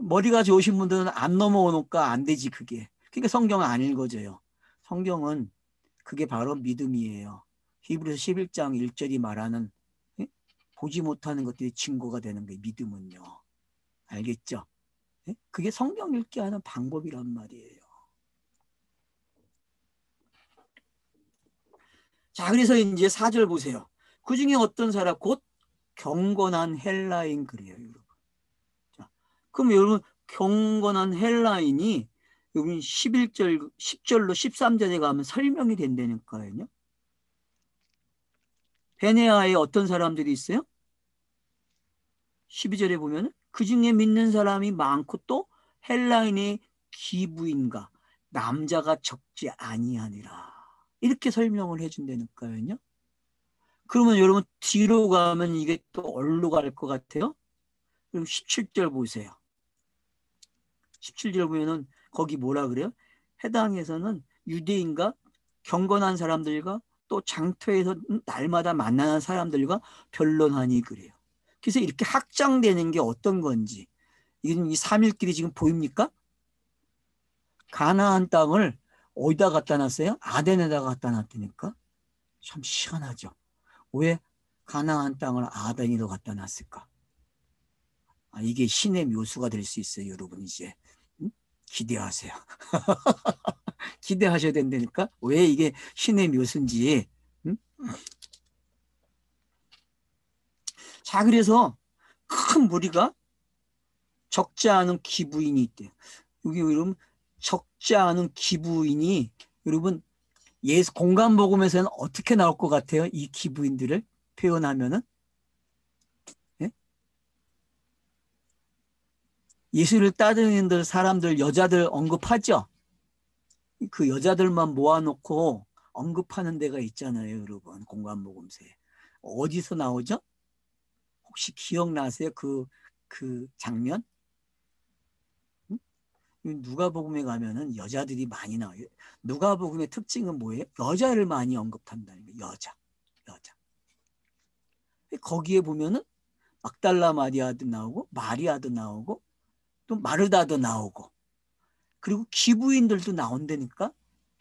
머리가 좋으신 분들은 안 넘어오니까 안 되지 그게. 그러니까 성경은 안 읽어져요. 성경은 그게 바로 믿음이에요. 히브리서 11장 1절이 말하는 보지 못하는 것들이 증거가 되는 거예요. 믿음은요. 알겠죠? 그게 성경 읽기 하는 방법이란 말이에요. 자, 그래서 이제 4절 보세요. 그 중에 어떤 사람 곧 경건한 헬라인 그래요, 여러분. 자, 그럼 여러분 경건한 헬라인이 여기 11절, 10절로 13절에 가면 설명이 된다니까요. 베네아에 어떤 사람들이 있어요? 12절에 보면 그 중에 믿는 사람이 많고 또 헬라인의 기부인가 남자가 적지 아니하니라. 이렇게 설명을 해준다니까요. 그러면 여러분 뒤로 가면 이게 또 어디로 갈 것 같아요? 그럼 17절 보세요. 17절 보면은 거기 뭐라 그래요? 해당에서는 유대인과 경건한 사람들과 또 장터에서 날마다 만나는 사람들과 변론하니 그래요. 그래서 이렇게 확장되는 게 어떤 건지 이게 이 3일길이 지금 보입니까? 가나안 땅을 어디다 갖다 놨어요? 아덴에다 갖다 놨다니까. 참 희한하죠. 왜 가나안 땅을 아덴으로 갖다 놨을까? 이게 신의 묘수가 될 수 있어요. 여러분 이제 기대하세요. 기대하셔야 된다니까. 왜 이게 신의 묘수인지. 자, 그래서 큰 무리가 적지 않은 기부인이 있대요. 여기 여러분 적지 않은 기부인이 여러분 예수 공간복음에서는 어떻게 나올 것 같아요? 이 기부인들을 표현하면은 예수를 따르는 사람들 여자들 언급하죠. 그 여자들만 모아놓고 언급하는 데가 있잖아요, 여러분. 공간복음서에 어디서 나오죠? 혹시 기억나세요? 그 장면? 누가복음에 가면은 여자들이 많이 나와요. 누가복음의 특징은 뭐예요? 여자를 많이 언급한다는 거예요. 여자. 거기에 보면은 막달라 마리아도 나오고 마리아도 나오고 또 마르다도 나오고 그리고 기부인들도 나온다니까.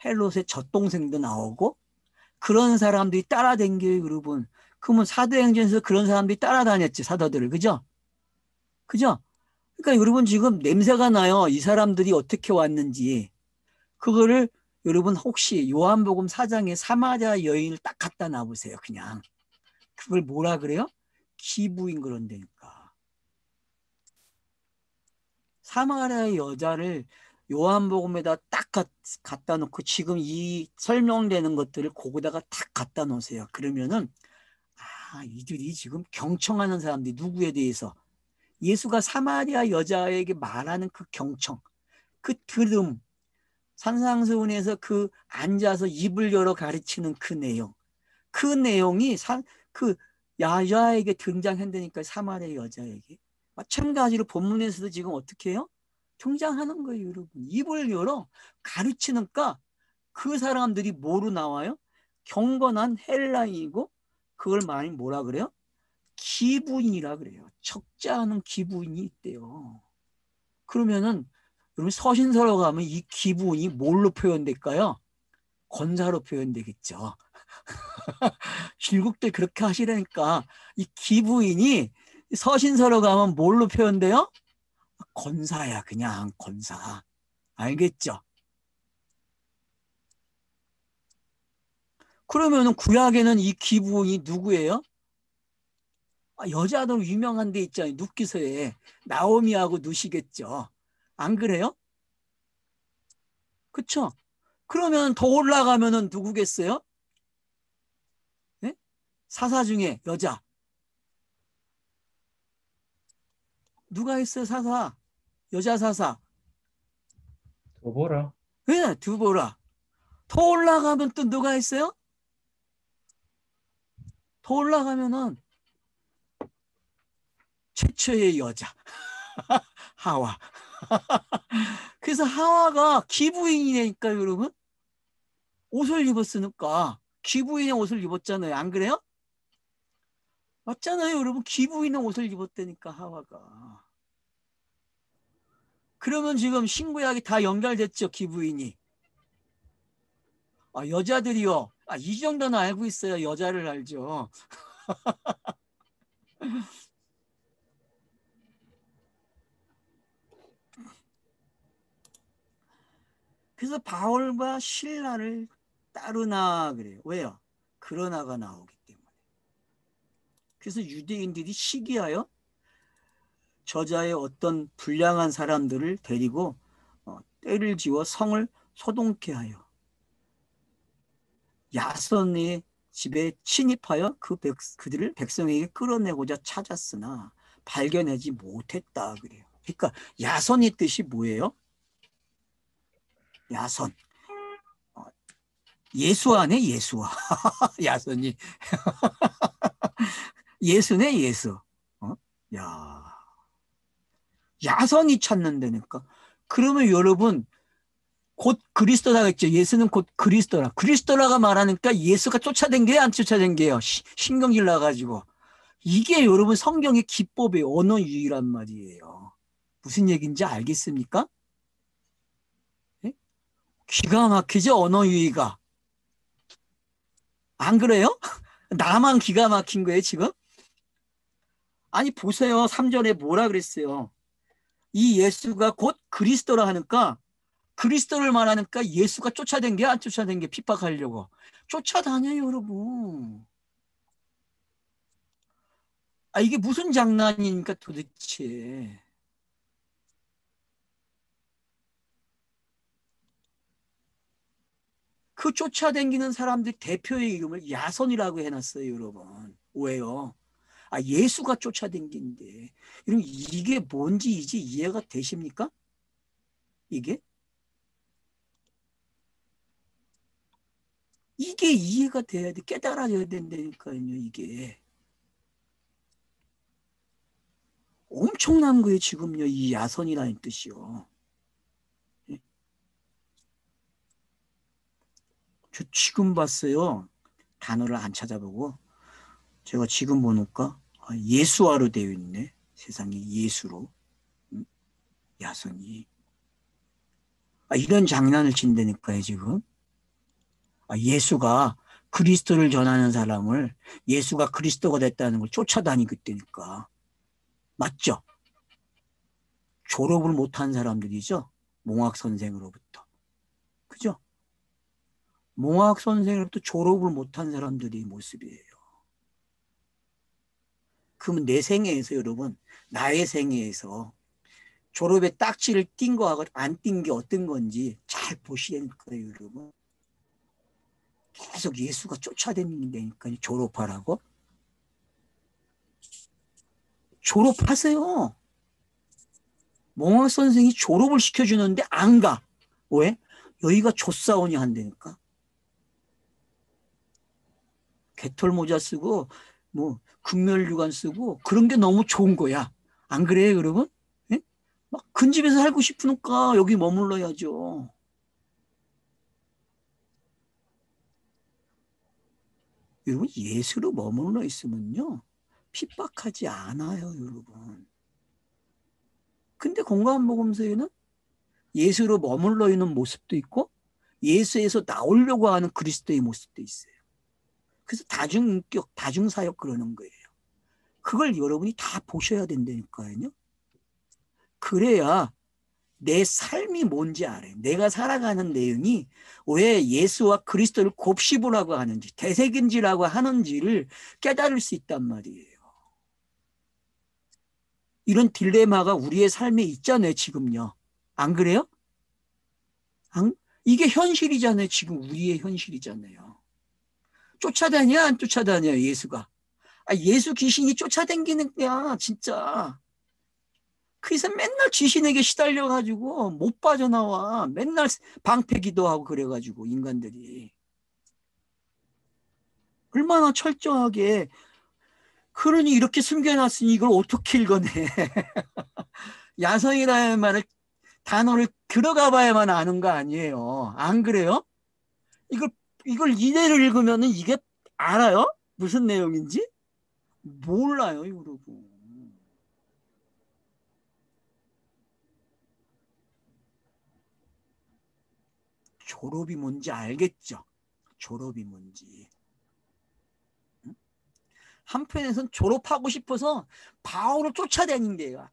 헬롯의 젖동생도 나오고 그런 사람들이 따라다녀요, 여러분. 그러면 사도행전에서 그런 사람들이 따라다녔지, 사도들을. 그죠? 그러니까 여러분 지금 냄새가 나요. 이 사람들이 어떻게 왔는지. 그거를 여러분 혹시 요한복음 4장에 사마리아 여인을 딱 갖다 놔보세요. 그냥. 그걸 뭐라 그래요? 기부인 그런다니까. 사마리아 여자를 요한복음에다 딱 갖다 놓고 지금 이 설명되는 것들을 거기다가 딱 갖다 놓으세요. 그러면은 이들이 지금 경청하는 사람들이 누구에 대해서 예수가 사마리아 여자에게 말하는 그 경청, 그 들음, 산상수훈에서 그 앉아서 입을 열어 가르치는 그 내용, 그 내용이 그 여자에게 등장한다니까. 사마리아 여자에게 마찬가지로 본문에서도 지금 어떻게 해요? 등장하는 거예요, 여러분. 입을 열어 가르치니까 그 사람들이 뭐로 나와요? 경건한 헬라인이고 그걸 많이 뭐라 그래요? 기부인이라 그래요. 적지 않은 기부인이 있대요. 그러면은 여러분 서신서로 가면 이 기부인이 뭘로 표현될까요? 권사로 표현되겠죠. 길국들 그렇게 하시라니까. 이 기부인이 서신서로 가면 뭘로 표현돼요? 권사야, 그냥 권사. 알겠죠? 그러면은 구약에는 이 기브온이 누구예요? 여자들 유명한 데 있잖아요. 룻기서에 나오미하고 누시겠죠. 안 그래요? 그쵸? 그러면 더 올라가면은 누구겠어요? 네? 사사 중에 여자. 누가 있어요, 사사? 여자 사사. 도보라. 네, 두보라. 더 올라가면 또 누가 있어요? 더 올라가면은 최초의 여자. 하와. 그래서 하와가 기부인이니까 여러분. 옷을 입었으니까. 기부인의 옷을 입었잖아요. 안 그래요? 맞잖아요, 여러분. 기부인의 옷을 입었다니까, 하와가. 그러면 지금 신구약이 다 연결됐죠, 기부인이. 여자들이요. 이 정도는 알고 있어요. 여자를 알죠. 그래서 바울과 실라를 따르나 그래요. 왜요? 그러나가 나오기 때문에. 그래서 유대인들이 시기하여 저자의 어떤 불량한 사람들을 데리고 때를 지워 성을 소동케 하여 야손의 집에 침입하여 그들을 백성에게 끌어내고자 찾았으나 발견하지 못했다 그래요. 그러니까 야손의 뜻이 뭐예요? 야손. 예수아네 예수아. 야손이 예수네 예수. 야, 야손이 찾는다니까. 그러면 여러분 곧 그리스도라겠죠. 예수는 곧 그리스도라. 그리스도라가 말하니까 예수가 쫓아낸 게요, 안 쫓아낸 게요. 신경질 나가지고. 이게 여러분 성경의 기법의 언어 유희란 말이에요. 무슨 얘기인지 알겠습니까? 네? 기가 막히죠, 언어 유희가. 안 그래요? 나만 기가 막힌 거예요, 지금? 아니, 보세요. 3절에 뭐라 그랬어요? 이 예수가 곧 그리스도라 하니까 그리스도를 말하니까 예수가 쫓아낸 게 안 쫓아낸 게 핍박하려고. 쫓아다녀요, 여러분. 이게 무슨 장난입니까, 도대체. 그 쫓아다니는 사람들 대표의 이름을 야손이라고 해놨어요, 여러분. 왜요? 예수가 쫓아다니는데. 여러분, 이게 뭔지 이제 이해가 되십니까? 이게? 이게 이해가 돼야 돼. 깨달아져야 된다니까요, 이게. 엄청난 거예요, 지금요. 이 야손이라는 뜻이요. 저 지금 봤어요. 단어를 안 찾아보고. 제가 지금 보니까 예수화로 되어 있네. 세상에 예수로. 야손이. 이런 장난을 친다니까요, 지금. 예수가 그리스도를 전하는 사람을 예수가 그리스도가 됐다는 걸 쫓아다니고 있다니까. 맞죠? 졸업을 못한 사람들이죠. 몽학 선생으로부터. 그죠? 몽학 선생으로부터 졸업을 못한 사람들이 모습이에요. 그러면 내 생애에서 여러분, 나의 생애에서 졸업에 딱지를 띈 거하고 안 띈 게 어떤 건지 잘 보셔야 될 거예요, 여러분. 계속 예수가 쫓아다니니까 졸업하라고. 졸업하세요. 몽학 선생이 졸업을 시켜주는데 안 가. 왜? 여기가 조사원이 한다니까. 개털 모자 쓰고 뭐 금멸류관 쓰고 그런 게 너무 좋은 거야. 안 그래요, 여러분? 예? 막 근집에서 살고 싶으니까 여기 머물러야죠. 여러분, 예수로 머물러 있으면요 핍박하지 않아요, 여러분. 근데 공감복음서에는 예수로 머물러 있는 모습도 있고 예수에서 나오려고 하는 그리스도의 모습도 있어요. 그래서 다중인격, 다중사역 그러는 거예요. 그걸 여러분이 다 보셔야 된다니까요. 그래야 내 삶이 뭔지 알아요. 내가 살아가는 내용이 왜 예수와 그리스도를 곱씹으라고 하는지, 되새김질라고 하는지를 깨달을 수 있단 말이에요. 이런 딜레마가 우리의 삶에 있잖아요, 지금요. 안 그래요? 이게 현실이잖아요. 지금 우리의 현실이잖아요. 쫓아다녀, 안 쫓아다녀, 예수가. 예수 귀신이 쫓아다니는 거야, 진짜. 그래서 맨날 귀신에게 시달려가지고 못 빠져나와. 맨날 방패기도 하고 그래가지고, 인간들이. 얼마나 철저하게. 그러니 이렇게 숨겨놨으니 이걸 어떻게 읽어내. 야성이라는 단어를 들어가 봐야만 아는 거 아니에요. 안 그래요? 이걸 이대로 읽으면은 이게 알아요? 무슨 내용인지? 몰라요, 여러분. 졸업이 뭔지 알겠죠? 졸업이 뭔지. 한편에선 졸업하고 싶어서 바울을 쫓아다닌대요.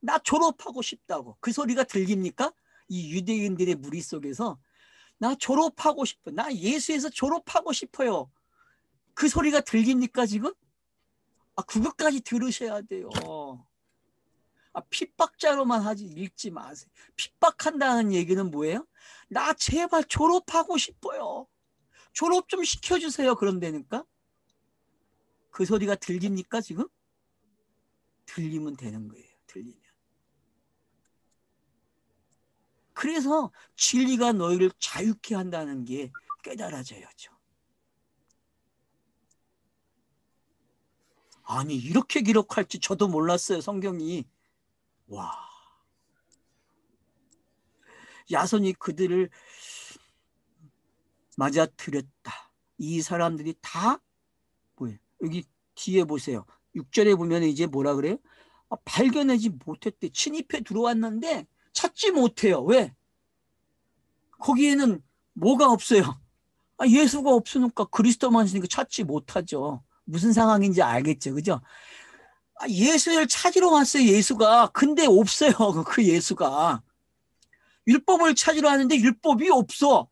나 졸업하고 싶다고. 그 소리가 들립니까? 이 유대인들의 무리 속에서 나 졸업하고 싶어. 나 예수에서 졸업하고 싶어요. 그 소리가 들립니까 지금? 그것까지 들으셔야 돼요. 핍박자로만 하지 읽지 마세요. 핍박한다는 얘기는 뭐예요? 나 제발 졸업하고 싶어요. 졸업 좀 시켜주세요. 그런다니까? 그 소리가 들립니까 지금? 들리면 되는 거예요. 들리면. 그래서 진리가 너희를 자유케 한다는 게 깨달아져야죠. 아니 이렇게 기록할지 저도 몰랐어요. 성경이. 와. 야손이 그들을 맞아들였다. 이 사람들이 다 뭐예요? 여기 뒤에 보세요. 6절에 보면 이제 뭐라 그래요? 발견하지 못했대. 침입해 들어왔는데 찾지 못해요. 왜? 거기에는 뭐가 없어요? 예수가 없으니까 그리스도만 있으니까 찾지 못하죠. 무슨 상황인지 알겠죠. 그죠? 예수를 찾으러 왔어요. 예수가. 근데 없어요. 그 예수가. 율법을 찾으러 왔는데 율법이 없어.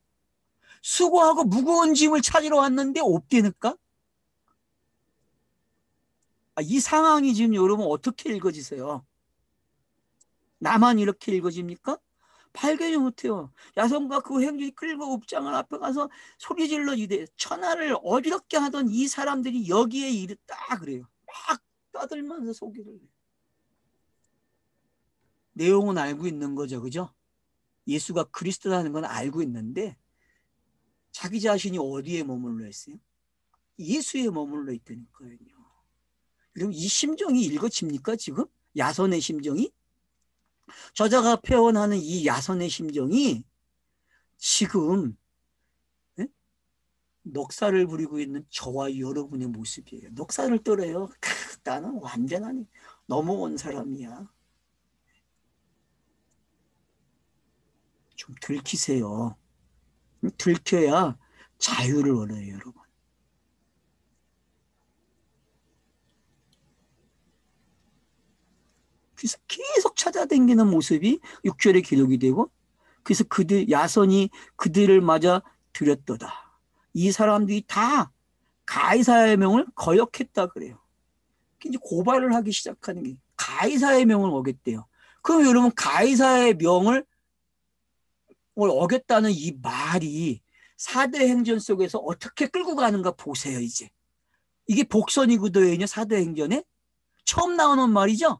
수고하고 무거운 짐을 찾으러 왔는데 없다니까? 이 상황이 지금 여러분 어떻게 읽어지세요? 나만 이렇게 읽어집니까? 발견이 못해요. 야손과 그 행진이 끌고 읍장을 앞에 가서 소리질러 이래. 천하를 어지럽게 하던 이 사람들이 여기에 이르다 그래요. 막 떠들면서 소리를 해요. 내용은 알고 있는 거죠. 그죠? 예수가 그리스도라는 건 알고 있는데 자기 자신이 어디에 머물러 있어요? 예수에 머물러 있다니까요. 그럼 이 심정이 읽어집니까 지금? 야손의 심정이? 저자가 표현하는 이 야손의 심정이 지금 넉살을 부리고 있는 저와 여러분의 모습이에요. 넉살을 떨어요. 나는 완전한 넘어온 사람이야. 좀 들키세요. 들켜야 자유를 얻어요, 여러분. 그래서 계속 찾아다니는 모습이 6절에 기록이 되고, 그래서 야손이 그들을 맞아 들였도다. 이 사람들이 다 가이사의 명을 거역했다 그래요. 이제 고발을 하기 시작하는 게 가이사의 명을 어겼대요. 그럼 여러분 가이사의 명을 어겼다는 이 말이 사도행전 속에서 어떻게 끌고 가는가 보세요. 이제 이게 복선이거든요. 사도행전에 처음 나오는 말이죠.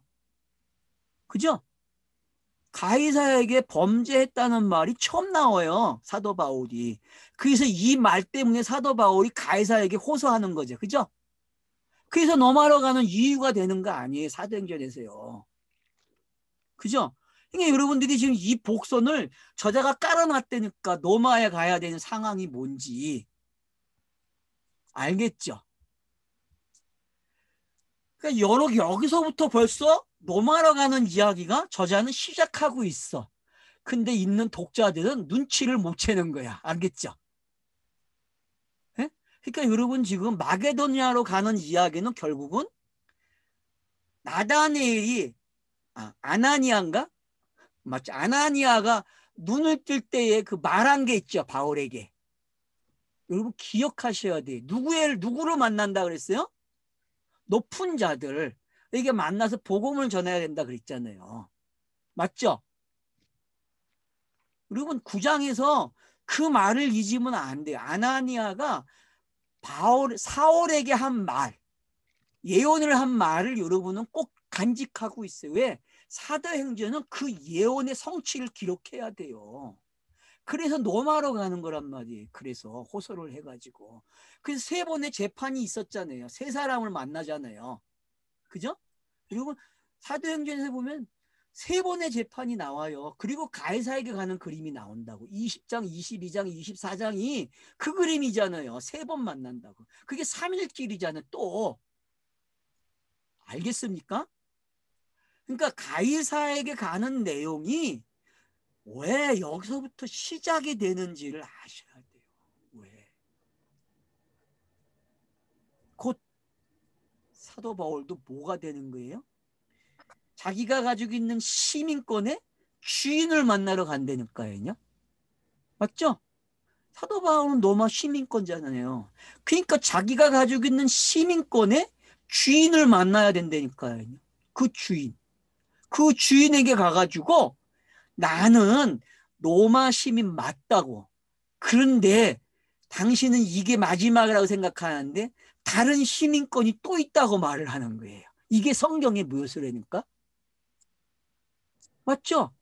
그죠? 가이사에게 범죄했다는 말이 처음 나와요. 사도 바울이. 그래서 이 말 때문에 사도 바울이 가이사에게 호소하는 거죠. 그죠? 그래서 넘어가러 가는 이유가 되는 거 아니에요. 사도행전에서요. 그죠? 그러니까 여러분들이 지금 이 복선을 저자가 깔아놨다니까 넘어야 가야 되는 상황이 뭔지 알겠죠? 그러니까 여기서부터 벌써 넘어가러 가는 이야기가 저자는 시작하고 있어. 근데 있는 독자들은 눈치를 못 채는 거야. 알겠죠? 네? 그러니까 여러분 지금 마게도니아로 가는 이야기는 결국은 나다니엘이 아나니아인가? 맞죠? 아나니아가 눈을 뜰 때에 그 말한 게 있죠. 바울에게. 여러분 기억하셔야 돼. 누구를 만난다 그랬어요? 높은 자들에게 만나서 복음을 전해야 된다 그랬잖아요. 맞죠? 여러분 9장에서 그 말을 잊으면 안 돼요. 아나니아가 사울에게 한 말, 예언을 한 말을 여러분은 꼭 간직하고 있어요. 왜? 사도행전은 그 예언의 성취를 기록해야 돼요. 그래서 노마로 가는 거란 말이에요. 그래서 호소를 해가지고. 그래서 세 번의 재판이 있었잖아요. 세 사람을 만나잖아요. 그죠? 그리고 사도행전에서 보면 세 번의 재판이 나와요. 그리고 가이사에게 가는 그림이 나온다고. 20장, 22장, 24장이 그 그림이잖아요. 세 번 만난다고. 그게 3일 길이잖아요. 또. 알겠습니까? 그러니까 가이사에게 가는 내용이 왜 여기서부터 시작이 되는지를 아셔야 돼요. 왜? 곧 사도 바울도 뭐가 되는 거예요? 자기가 가지고 있는 시민권의 주인을 만나러 간다니까요. 맞죠? 사도 바울은 로마 시민권자잖아요. 그러니까 자기가 가지고 있는 시민권의 주인을 만나야 된다니까요. 그 주인. 그 주인에게 가가지고 나는 로마 시민 맞다고. 그런데 당신은 이게 마지막이라고 생각하는데 다른 시민권이 또 있다고 말을 하는 거예요. 이게 성경의 무엇을 하니까? 맞죠?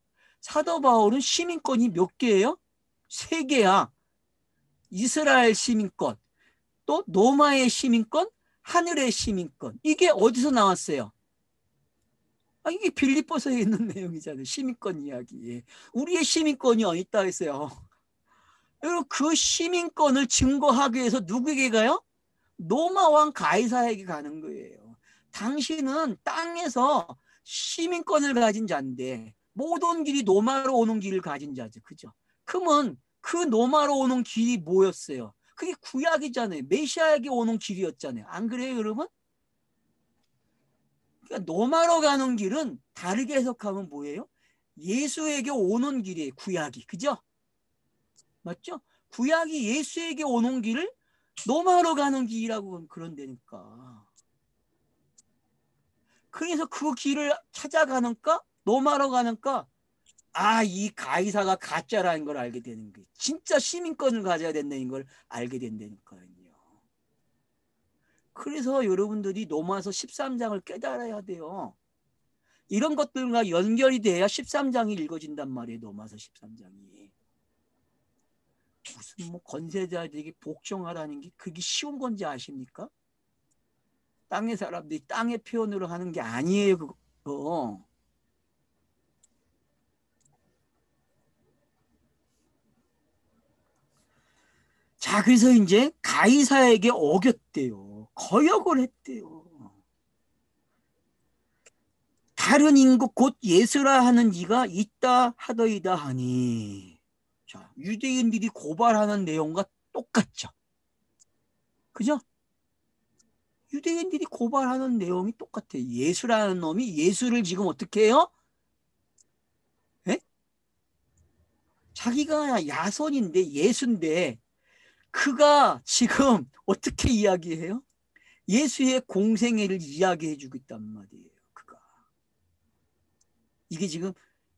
사도 바울은 시민권이 몇 개예요? 세 개야. 이스라엘 시민권, 또 로마의 시민권, 하늘의 시민권. 이게 어디서 나왔어요? 이게 빌립보서에 있는 내용이잖아요. 시민권 이야기. 우리의 시민권이 어디 있다 했어요. 여러분 그 시민권을 증거하기 위해서 누구에게 가요? 로마 왕 가이사에게 가는 거예요. 당신은 땅에서 시민권을 가진 자인데 모든 길이 로마로 오는 길을 가진 자죠. 그죠? 그러면 그 로마로 오는 길이 뭐였어요? 그게 구약이잖아요. 메시아에게 오는 길이었잖아요. 안 그래요, 여러분? 그러니까 로마로 가는 길은 다르게 해석하면 뭐예요? 예수에게 오는 길이에요. 구약이. 그죠? 맞죠? 구약이 예수에게 오는 길을 로마로 가는 길이라고 그런다니까. 그래서 그 길을 찾아가니까 로마로 가니까 이 가이사가 가짜라는 걸 알게 되는 거예요. 진짜 시민권을 가져야 된다는 걸 알게 된다니까요. 그래서 여러분들이 로마서 13장을 깨달아야 돼요. 이런 것들과 연결이 돼야 13장이 읽어진단 말이에요. 로마서 13장이. 무슨 뭐 권세자들에게 복종하라는 게 그게 쉬운 건지 아십니까? 땅의 사람들이 땅의 표현으로 하는 게 아니에요. 그거. 자, 그래서 이제 가이사에게 어겼대요. 거역을 했대요. 다른 인국 곧 예수라 하는 이가 있다 하더이다 하니. 자, 유대인들이 고발하는 내용과 똑같죠. 그죠? 유대인들이 고발하는 내용이 똑같아요. 예수라는 놈이 예수를 지금 어떻게 해요? 에? 자기가 야손인데 예수인데 그가 지금 어떻게 이야기해요? 예수의 공생애를 이야기해주고 있단 말이에요. 그가. 이게 지금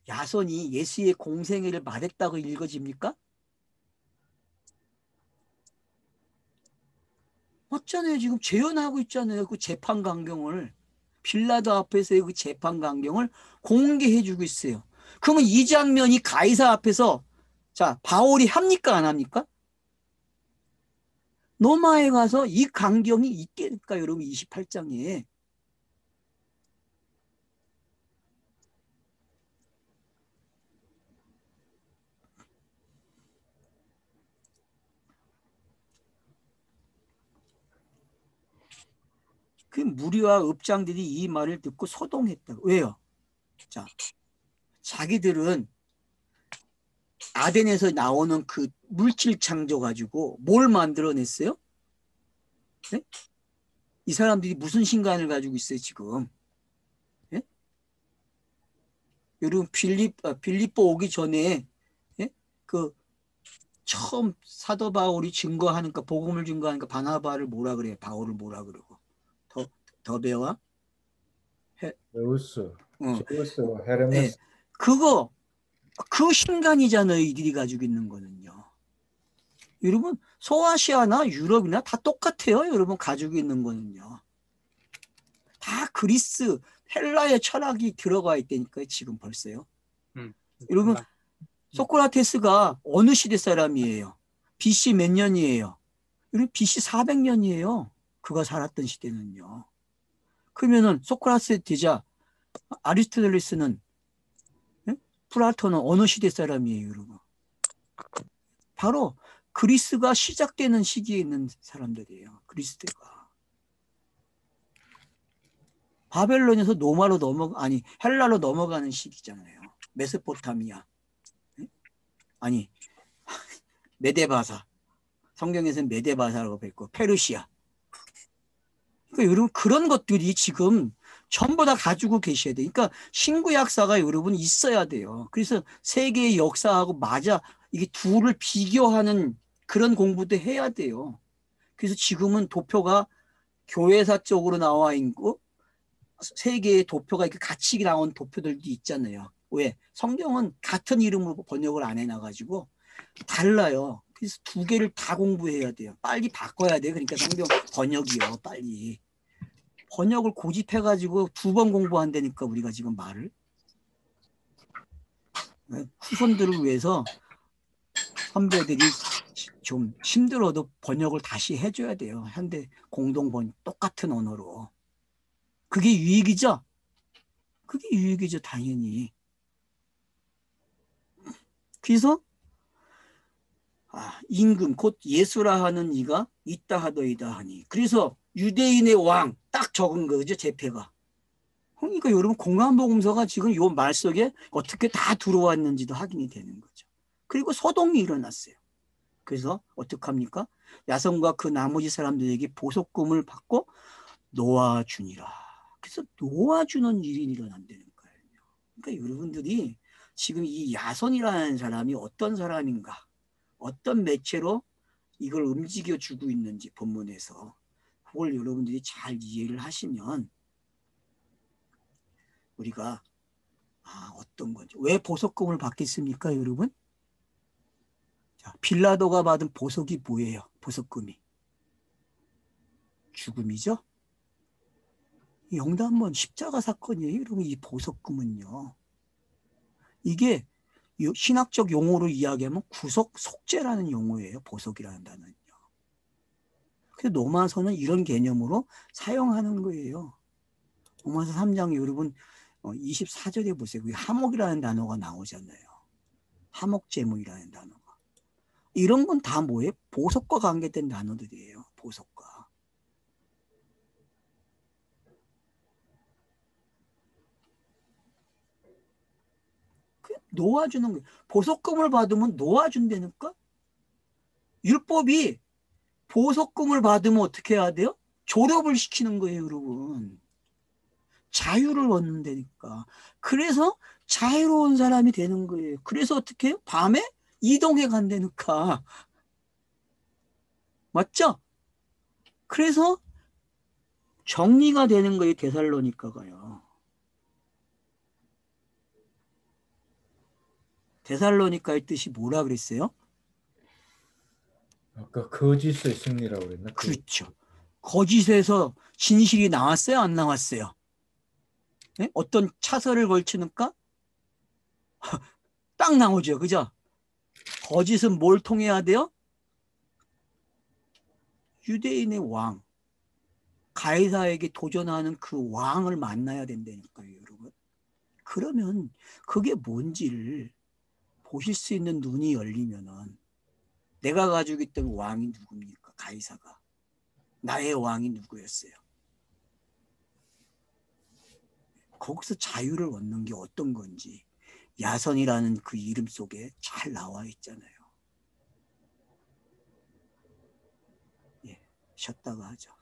야손이 예수의 공생애를 말했다고 읽어집니까? 맞잖아요. 지금 재현하고 있잖아요. 그 재판 강경을. 빌라도 앞에서의 그 재판 강경을 공개해주고 있어요. 그러면 이 장면이 가이사 앞에서 자 바울이 합니까 안 합니까? 로마에 가서 이 강경이 있겠니까 여러분 28장에. 그 무리와 읍장들이 이 말을 듣고 소동했다. 왜요? 자, 자기들은 아덴에서 나오는 그 물질 창조 가지고 뭘 만들어냈어요? 네? 이 사람들이 무슨 신간을 가지고 있어요 지금? 네? 여러분 빌립보 오기 전에 예? 그 처음 사도 바울이 증거하니까 복음을 증거하니까 바나바를 뭐라 그래요? 바울을 뭐라 그러고 더베와 제우스, 어, 제우스, 예. 헤르메스. 그거 그 신간이잖아요. 이들이 가지고 있는 거는요. 여러분 소아시아나 유럽이나 다 똑같아요. 여러분 가지고 있는 거는요. 다 그리스 헬라의 철학이 들어가 있다니까요. 지금 벌써요. 음. 여러분 소크라테스가 어느 시대 사람이에요? BC 몇 년이에요? 여러분 BC 400년이에요. 그가 살았던 시대는요. 그러면은 소크라테스 되자 아리스토텔레스는 예? 플라톤은 어느 시대 사람이에요, 여러분? 바로 그리스가 시작되는 시기에 있는 사람들이에요. 그리스대가. 바벨론에서 헬라로 넘어가는 시기잖아요. 메소포타미아. 예? 아니, 메데바사. 성경에서는 메데바사라고 뵙고 페르시아. 그러니까 여러분 그런 것들이 지금 전부 다 가지고 계셔야 돼요. 그러니까 신구약사가 여러분 있어야 돼요. 그래서 세계의 역사하고 맞아 이게 둘을 비교하는 그런 공부도 해야 돼요. 그래서 지금은 도표가 교회사 쪽으로 나와 있고 세계의 도표가 이렇게 같이 나온 도표들도 있잖아요. 왜? 성경은 같은 이름으로 번역을 안 해놔가지고 달라요. 그래서 두 개를 다 공부해야 돼요. 빨리 바꿔야 돼요. 그러니까 성경 번역이요. 빨리. 번역을 고집해가지고 두 번 공부한다니까 우리가 지금 말을. 후손들을 위해서 선배들이 좀 힘들어도 번역을 다시 해줘야 돼요. 현대 공동번 똑같은 언어로. 그게 유익이죠? 그게 유익이죠, 당연히. 그래서 임금 곧 예수라 하는 이가 있다 하더이다 하니. 그래서 유대인의 왕 딱 적은 거죠, 제패가. 그러니까 여러분 공간복음서가 지금 요 말 속에 어떻게 다 들어왔는지도 확인이 되는 거죠. 그리고 소동이 일어났어요. 그래서 어떡합니까? 야성과 그 나머지 사람들에게 보석금을 받고 놓아주니라. 그래서 놓아주는 일이 일어난다는 거예요. 그러니까 여러분들이 지금 이 야손이라는 사람이 어떤 사람인가, 어떤 매체로 이걸 움직여주고 있는지 본문에서 그걸 여러분들이 잘 이해를 하시면 우리가 어떤 건지. 왜 보석금을 받겠습니까, 여러분? 자, 빌라도가 받은 보석이 뭐예요? 보석금이. 죽음이죠? 영단번 십자가 사건이에요. 여러분 이 보석금은요. 이게 신학적 용어로 이야기하면 구속 속죄라는 용어예요. 보석이라는 단어는요. 근데 로마서는 이런 개념으로 사용하는 거예요. 로마서 3장 여러분 24절에 보세요. 하목이라는 단어가 나오잖아요. 하목제물이라는 단어가. 이런 건 다 뭐예요? 보석과 관계된 단어들이에요. 보석과. 놓아주는 거예요. 보석금을 받으면 놓아준다니까? 율법이 보석금을 받으면 어떻게 해야 돼요? 졸업을 시키는 거예요, 여러분. 자유를 얻는다니까. 그래서 자유로운 사람이 되는 거예요. 그래서 어떻게 해요? 밤에 이동해 간다니까. 맞죠? 그래서 정리가 되는 거예요, 데살로니가가요. 데살로니가의 뜻이 뭐라 그랬어요? 아까 거짓의 승리라고 그랬나? 그렇죠. 거짓에서 진실이 나왔어요? 안 나왔어요? 네? 어떤 차설을 걸치니까 딱 나오죠. 그죠? 거짓은 뭘 통해야 돼요? 유대인의 왕. 가이사에게 도전하는 그 왕을 만나야 된다니까요, 여러분. 그러면 그게 뭔지를 보실 수 있는 눈이 열리면은 내가 가지고 있던 왕이 누굽니까? 가이사가. 나의 왕이 누구였어요? 거기서 자유를 얻는 게 어떤 건지 야선이라는 그 이름 속에 잘 나와 있잖아요. 예, 쉬었다가 하죠.